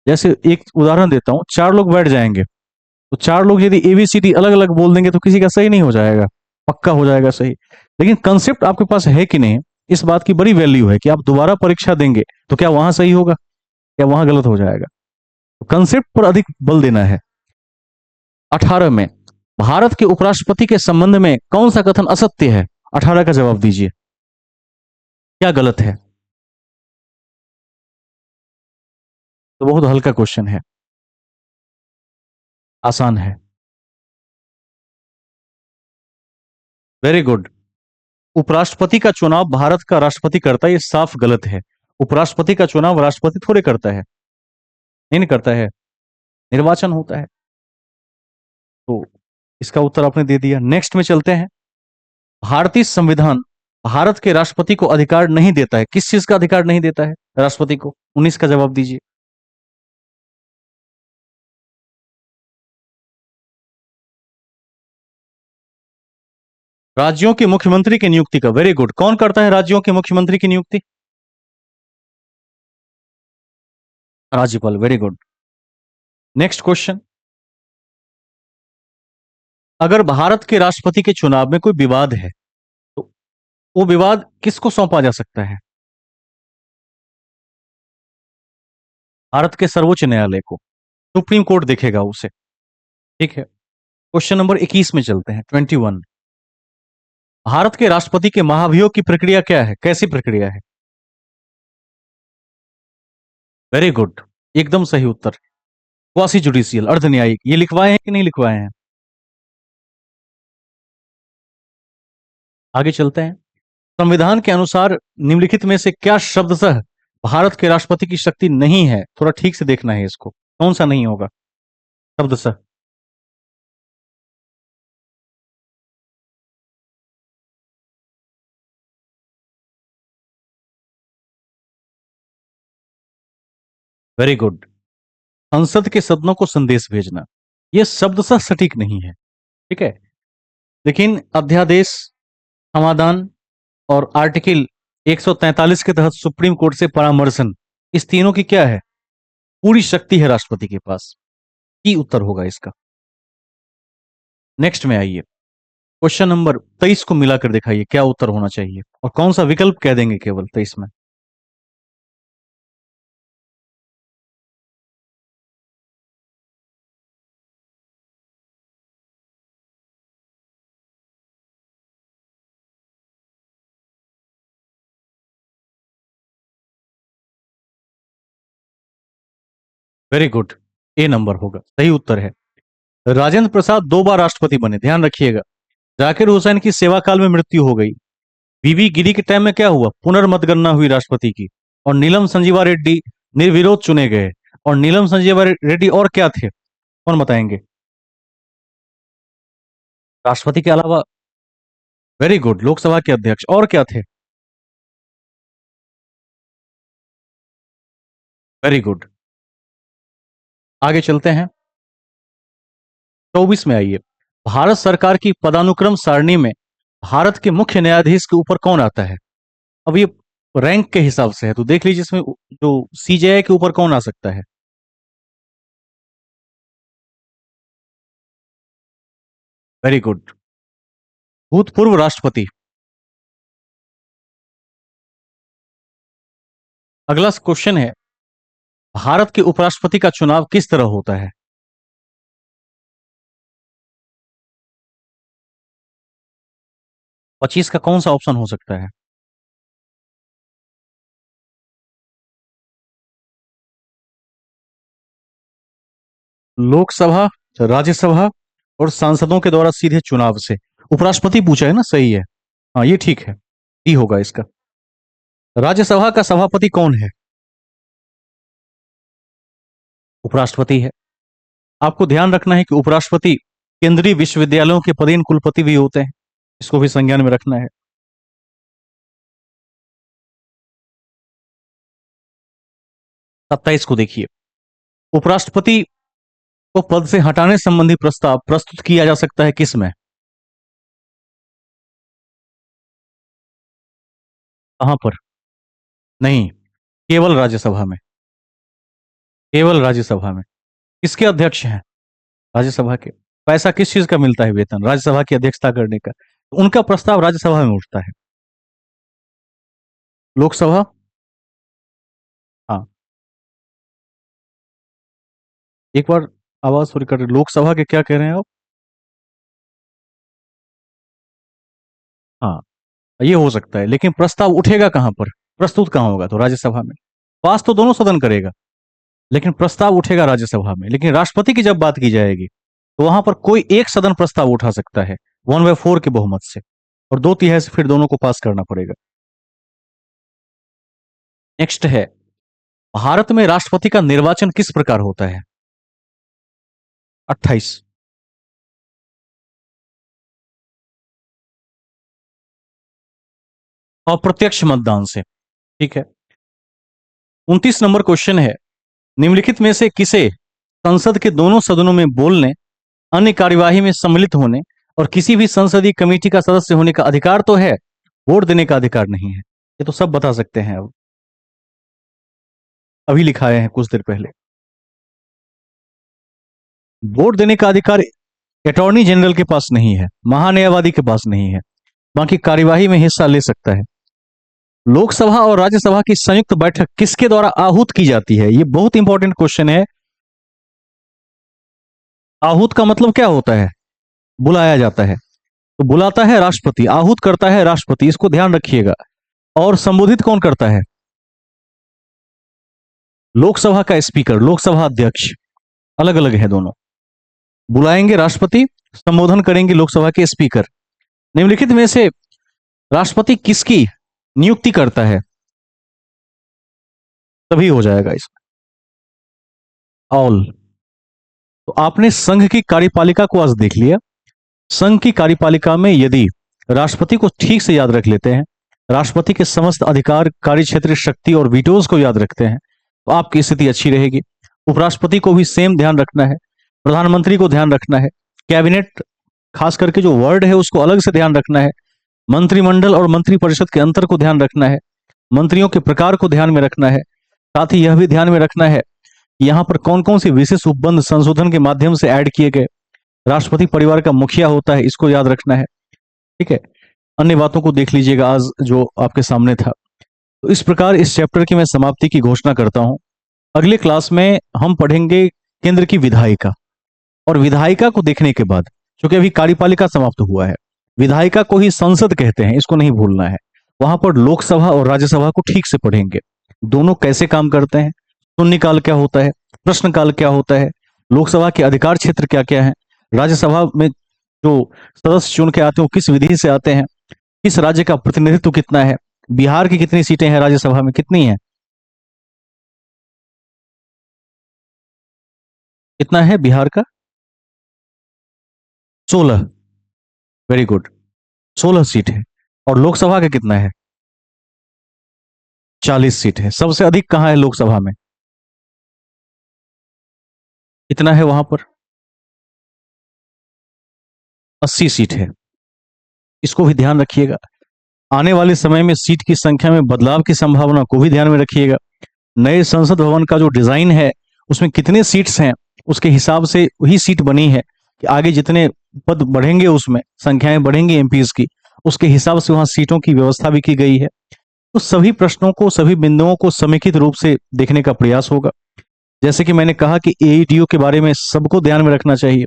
जैसे एक उदाहरण देता हूं, चार लोग बैठ जाएंगे, तो चार लोग यदि एबीसीडी अलग अलग बोल देंगे तो किसी का सही नहीं हो जाएगा, पक्का हो जाएगा सही। लेकिन कंसेप्ट आपके पास है कि नहीं, इस बात की बड़ी वैल्यू है कि आप दोबारा परीक्षा देंगे तो क्या वहां सही होगा, क्या वहां गलत हो जाएगा। तो कंसेप्ट पर अधिक बल देना है। 18 में भारत के उपराष्ट्रपति के संबंध में कौन सा कथन असत्य है? 18 का जवाब दीजिए, क्या गलत है? तो बहुत हल्का क्वेश्चन है, आसान है। Very good. उपराष्ट्रपति का चुनाव भारत का राष्ट्रपति करता है, ये साफ गलत है। उपराष्ट्रपति का चुनाव राष्ट्रपति थोड़े करता है, नहीं करता है, निर्वाचन होता है। तो इसका उत्तर आपने दे दिया। नेक्स्ट में चलते हैं। भारतीय संविधान भारत के राष्ट्रपति को अधिकार नहीं देता है, किस चीज का अधिकार नहीं देता है राष्ट्रपति को? 19 का जवाब दीजिए। राज्यों के मुख्यमंत्री की नियुक्ति का। Very good. कौन करता है राज्यों के मुख्यमंत्री की नियुक्ति? राज्यपाल। Very good. Next question. अगर भारत के राष्ट्रपति के चुनाव में कोई विवाद है तो वो विवाद किसको सौंपा जा सकता है? भारत के सर्वोच्च न्यायालय को, सुप्रीम कोर्ट देखेगा उसे। ठीक है। क्वेश्चन नंबर 21 में चलते हैं, 21। भारत के राष्ट्रपति के महाभियोग की प्रक्रिया क्या है, कैसी प्रक्रिया है? वेरी गुड, एकदम सही उत्तर। क्वासी जुडिशियल, अर्ध न्यायिक। ये लिखवाए हैं कि नहीं लिखवाए हैं? आगे चलते हैं। संविधान के अनुसार निम्नलिखित में से क्या शब्दतः भारत के राष्ट्रपति की शक्ति नहीं है? थोड़ा ठीक से देखना है इसको, कौन सा नहीं होगा शब्दतः? Very good. संसद के सदनों को संदेश भेजना, यह शब्दतः सटीक नहीं है। ठीक है। लेकिन अध्यादेश, समाधान और आर्टिकल 143 के तहत सुप्रीम कोर्ट से परामर्शन, इस तीनों की क्या है? पूरी शक्ति है राष्ट्रपति के पास। की उत्तर होगा इसका। नेक्स्ट में आइए। क्वेश्चन नंबर 23 को मिलाकर दिखाइए क्या उत्तर होना चाहिए, और कौन सा विकल्प कह देंगे केवल 23 में। वेरी गुड, ए नंबर होगा सही उत्तर है। राजेंद्र प्रसाद 2 बार राष्ट्रपति बने, ध्यान रखिएगा। जाकिर हुसैन की सेवा काल में मृत्यु हो गई। बीबी गिरी के टाइम में क्या हुआ? पुनर्मतगणना हुई राष्ट्रपति की, और नीलम संजीवा रेड्डी निर्विरोध चुने गए। और नीलम संजीवा रेड्डी और क्या थे, कौन बताएंगे? राष्ट्रपति के अलावा? वेरी गुड, लोकसभा के अध्यक्ष। और क्या थे? Very good. आगे चलते हैं। 24 में आइए। भारत सरकार की पदानुक्रम सारणी में भारत के मुख्य न्यायाधीश के ऊपर कौन आता है? अब ये रैंक के हिसाब से है, तो देख लीजिए इसमें जो सीजेआई के ऊपर कौन आ सकता है। वेरी गुड, भूतपूर्व राष्ट्रपति। अगला क्वेश्चन है, भारत के उपराष्ट्रपति का चुनाव किस तरह होता है? 25 का कौन सा ऑप्शन हो सकता है? लोकसभा, राज्यसभा और सांसदों के द्वारा सीधे चुनाव से। उपराष्ट्रपति पूछा है ना, सही है। हाँ, ये ठीक है, ई होगा इसका। राज्यसभा का सभापति कौन है? उपराष्ट्रपति है। आपको ध्यान रखना है कि उपराष्ट्रपति केंद्रीय विश्वविद्यालयों के पदेन कुलपति भी होते हैं, इसको भी संज्ञान में रखना है। 27 को देखिए। उपराष्ट्रपति को पद से हटाने संबंधी प्रस्ताव प्रस्तुत किया जा सकता है किस में? कहां पर? नहीं, केवल राज्यसभा में। केवल राज्यसभा में। किसके अध्यक्ष हैं? राज्यसभा के। पैसा किस चीज का मिलता है, वेतन राज्यसभा की अध्यक्षता करने का? तो उनका प्रस्ताव राज्यसभा में उठता है। लोकसभा। हाँ, एक बार आवाज थोड़ी कर, लोकसभा के क्या कह रहे हैं आप? हाँ, ये हो सकता है, लेकिन प्रस्ताव उठेगा कहां पर? प्रस्तुत कहां होगा? तो राज्यसभा में। पास तो दोनों सदन करेगा, लेकिन प्रस्ताव उठेगा राज्यसभा में। लेकिन राष्ट्रपति की जब बात की जाएगी, तो वहां पर कोई एक सदन प्रस्ताव उठा सकता है 1/4 के बहुमत से, और 2/3 से फिर दोनों को पास करना पड़ेगा। नेक्स्ट है, भारत में राष्ट्रपति का निर्वाचन किस प्रकार होता है? 28। अप्रत्यक्ष मतदान से। ठीक है। 29 नंबर क्वेश्चन है, निम्नलिखित में से किसे संसद के दोनों सदनों में बोलने, अन्य कार्यवाही में सम्मिलित होने और किसी भी संसदीय कमेटी का सदस्य होने का अधिकार तो है, वोट देने का अधिकार नहीं है? ये तो सब बता सकते हैं, अब अभी लिखाए हैं कुछ देर पहले। वोट देने का अधिकार अटॉर्नी जनरल के पास नहीं है, महान्यायवादी के पास नहीं है, बाकी कार्यवाही में हिस्सा ले सकता है। लोकसभा और राज्यसभा की संयुक्त बैठक किसके द्वारा आहूत की जाती है? ये बहुत इंपॉर्टेंट क्वेश्चन है। आहूत का मतलब क्या होता है? बुलाया जाता है। तो बुलाता है राष्ट्रपति, आहूत करता है राष्ट्रपति, इसको ध्यान रखिएगा। और संबोधित कौन करता है? लोकसभा का स्पीकर, लोकसभा अध्यक्ष। अलग अलग है दोनों। बुलाएंगे राष्ट्रपति, संबोधन करेंगे लोकसभा के स्पीकर। निम्नलिखित में से राष्ट्रपति किसकी नियुक्ति करता है? तभी हो जाएगा इसमें। ऑल। तो आपने संघ की कार्यपालिका को आज देख लिया। संघ की कार्यपालिका में यदि राष्ट्रपति को ठीक से याद रख लेते हैं, राष्ट्रपति के समस्त अधिकार, कार्यक्षेत्र, शक्ति और वीटोज को याद रखते हैं, तो आपकी स्थिति अच्छी रहेगी। उपराष्ट्रपति को भी सेम ध्यान रखना है, प्रधानमंत्री को ध्यान रखना है, कैबिनेट खास करके जो वर्ड है उसको अलग से ध्यान रखना है, मंत्रिमंडल और मंत्रिपरिषद के अंतर को ध्यान रखना है, मंत्रियों के प्रकार को ध्यान में रखना है। साथ ही यह भी ध्यान में रखना है कि यहाँ पर कौन कौन सी विशेष उपबंध संशोधन के माध्यम से ऐड किए गए। राष्ट्रपति परिवार का मुखिया होता है, इसको याद रखना है। ठीक है। अन्य बातों को देख लीजिएगा आज जो आपके सामने था। तो इस प्रकार इस चैप्टर की मैं समाप्ति की घोषणा करता हूं। अगले क्लास में हम पढ़ेंगे केंद्र की विधायिका, और विधायिका को देखने के बाद, क्योंकि अभी कार्यपालिका समाप्त हुआ है, विधायिका को ही संसद कहते हैं, इसको नहीं भूलना है। वहां पर लोकसभा और राज्यसभा को ठीक से पढ़ेंगे, दोनों कैसे काम करते हैं, शून्यकाल क्या होता है, प्रश्नकाल क्या होता है, लोकसभा के अधिकार क्षेत्र क्या क्या है, राज्यसभा में जो सदस्य चुन के आते हैं वो किस विधि से आते हैं, किस राज्य का प्रतिनिधित्व कितना है, बिहार की कितनी सीटें हैं राज्यसभा में, कितनी है, कितना है बिहार का? 16। Very good. 16 सीट है। और लोकसभा का कितना है? 40 सीट है। सबसे अधिक कहां है लोकसभा में? कितना है वहां पर? 80 सीट है। इसको भी ध्यान रखिएगा। आने वाले समय में सीट की संख्या में बदलाव की संभावना को भी ध्यान में रखिएगा। नए संसद भवन का जो डिजाइन है उसमें कितने सीट्स हैं, उसके हिसाब से वही सीट बनी है कि आगे जितने पद बढ़ेंगे, उसमें संख्याएं बढ़ेंगी एमपीज की, उसके हिसाब से वहां सीटों की व्यवस्था भी की गई है। तो सभी प्रश्नों को, सभी बिंदुओं को समेकित रूप से देखने का प्रयास होगा। जैसे कि मैंने कहा कि एईडीओ के बारे में सबको ध्यान में रखना चाहिए।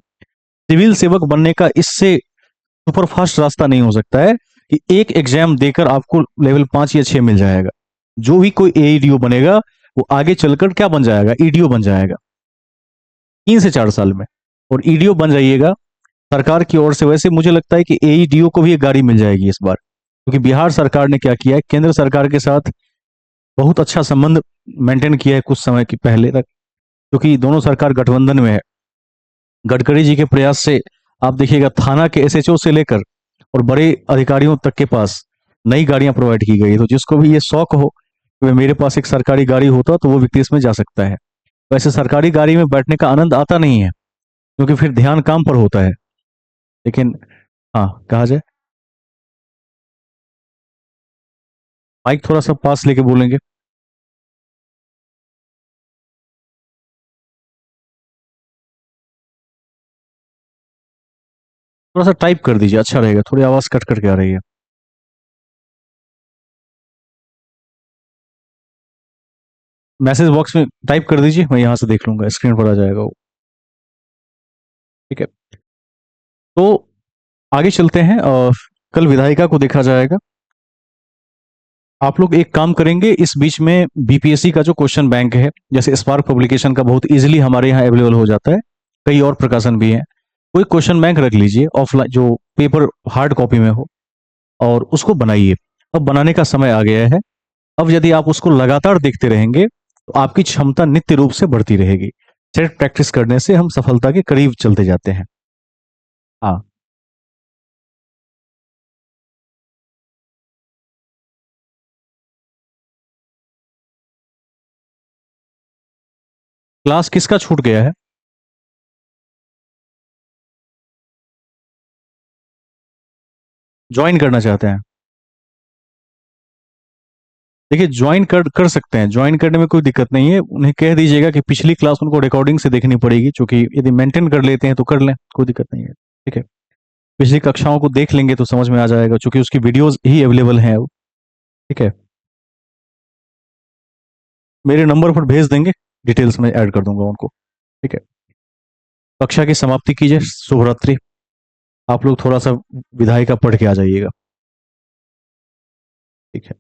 सिविल सेवक बनने का इससे सुपरफास्ट रास्ता नहीं हो सकता है कि एक एग्जाम देकर आपको लेवल 5 या 6 मिल जाएगा। जो भी कोई एईडीओ बनेगा वो आगे चलकर क्या बन जाएगा? ईडीओ बन जाएगा 3 से 4 साल में। और ईडीओ बन जाइएगा सरकार की ओर से। वैसे मुझे लगता है कि एईडीओ को भी एक गाड़ी मिल जाएगी इस बार, क्योंकि बिहार सरकार ने क्या किया है, केंद्र सरकार के साथ बहुत अच्छा संबंध मेंटेन किया है कुछ समय की पहले तक, क्योंकि दोनों सरकार गठबंधन में है। गडकरी जी के प्रयास से आप देखिएगा थाना के एसएचओ से लेकर और बड़े अधिकारियों तक के पास नई गाड़ियां प्रोवाइड की गई। तो जिसको भी ये शौक हो कि मेरे पास एक सरकारी गाड़ी होता, तो वो व्यक्ति इसमें जा सकता है। वैसे सरकारी गाड़ी में बैठने का आनंद आता नहीं है, क्योंकि फिर ध्यान काम पर होता है। लेकिन हाँ, कहा जाए माइक थोड़ा सा पास लेके बोलेंगे। थोड़ा सा टाइप कर दीजिए, अच्छा रहेगा, थोड़ी आवाज कट करके आ रही है। मैसेज बॉक्स में टाइप कर दीजिए, मैं यहाँ से देख लूंगा, स्क्रीन पर आ जाएगा वो। ठीक है, तो आगे चलते हैं। कल विधायिका को देखा जाएगा। आप लोग एक काम करेंगे, इस बीच में बीपीएससी का जो क्वेश्चन बैंक है, जैसे स्पार्क पब्लिकेशन का बहुत इजीली हमारे यहाँ अवेलेबल हो जाता है, कई और प्रकाशन भी हैं, कोई क्वेश्चन बैंक रख लीजिए ऑफलाइन, जो पेपर हार्ड कॉपी में हो, और उसको बनाइए। अब बनाने का समय आ गया है। अब यदि आप उसको लगातार देखते रहेंगे तो आपकी क्षमता नित्य रूप से बढ़ती रहेगी। सेल्फ प्रैक्टिस करने से हम सफलता के करीब चलते जाते हैं। हाँ। क्लास किसका छूट गया है? ज्वाइन करना चाहते हैं? देखिए, ज्वाइन कर सकते हैं, ज्वाइन करने में कोई दिक्कत नहीं है। उन्हें कह दीजिएगा कि पिछली क्लास उनको रिकॉर्डिंग से देखनी पड़ेगी, क्योंकि यदि मेंटेन कर लेते हैं तो कर लें, कोई दिक्कत नहीं है। ठीक है, पिछली कक्षाओं को देख लेंगे तो समझ में आ जाएगा, क्योंकि उसकी वीडियोस ही अवेलेबल हैं अब। ठीक है, मेरे नंबर पर भेज देंगे, डिटेल्स में ऐड कर दूंगा उनको। ठीक है, कक्षा की समाप्ति कीजिए, शुभ रात्रि। आप लोग थोड़ा सा विधायिका पढ़ के आ जाइएगा। ठीक है।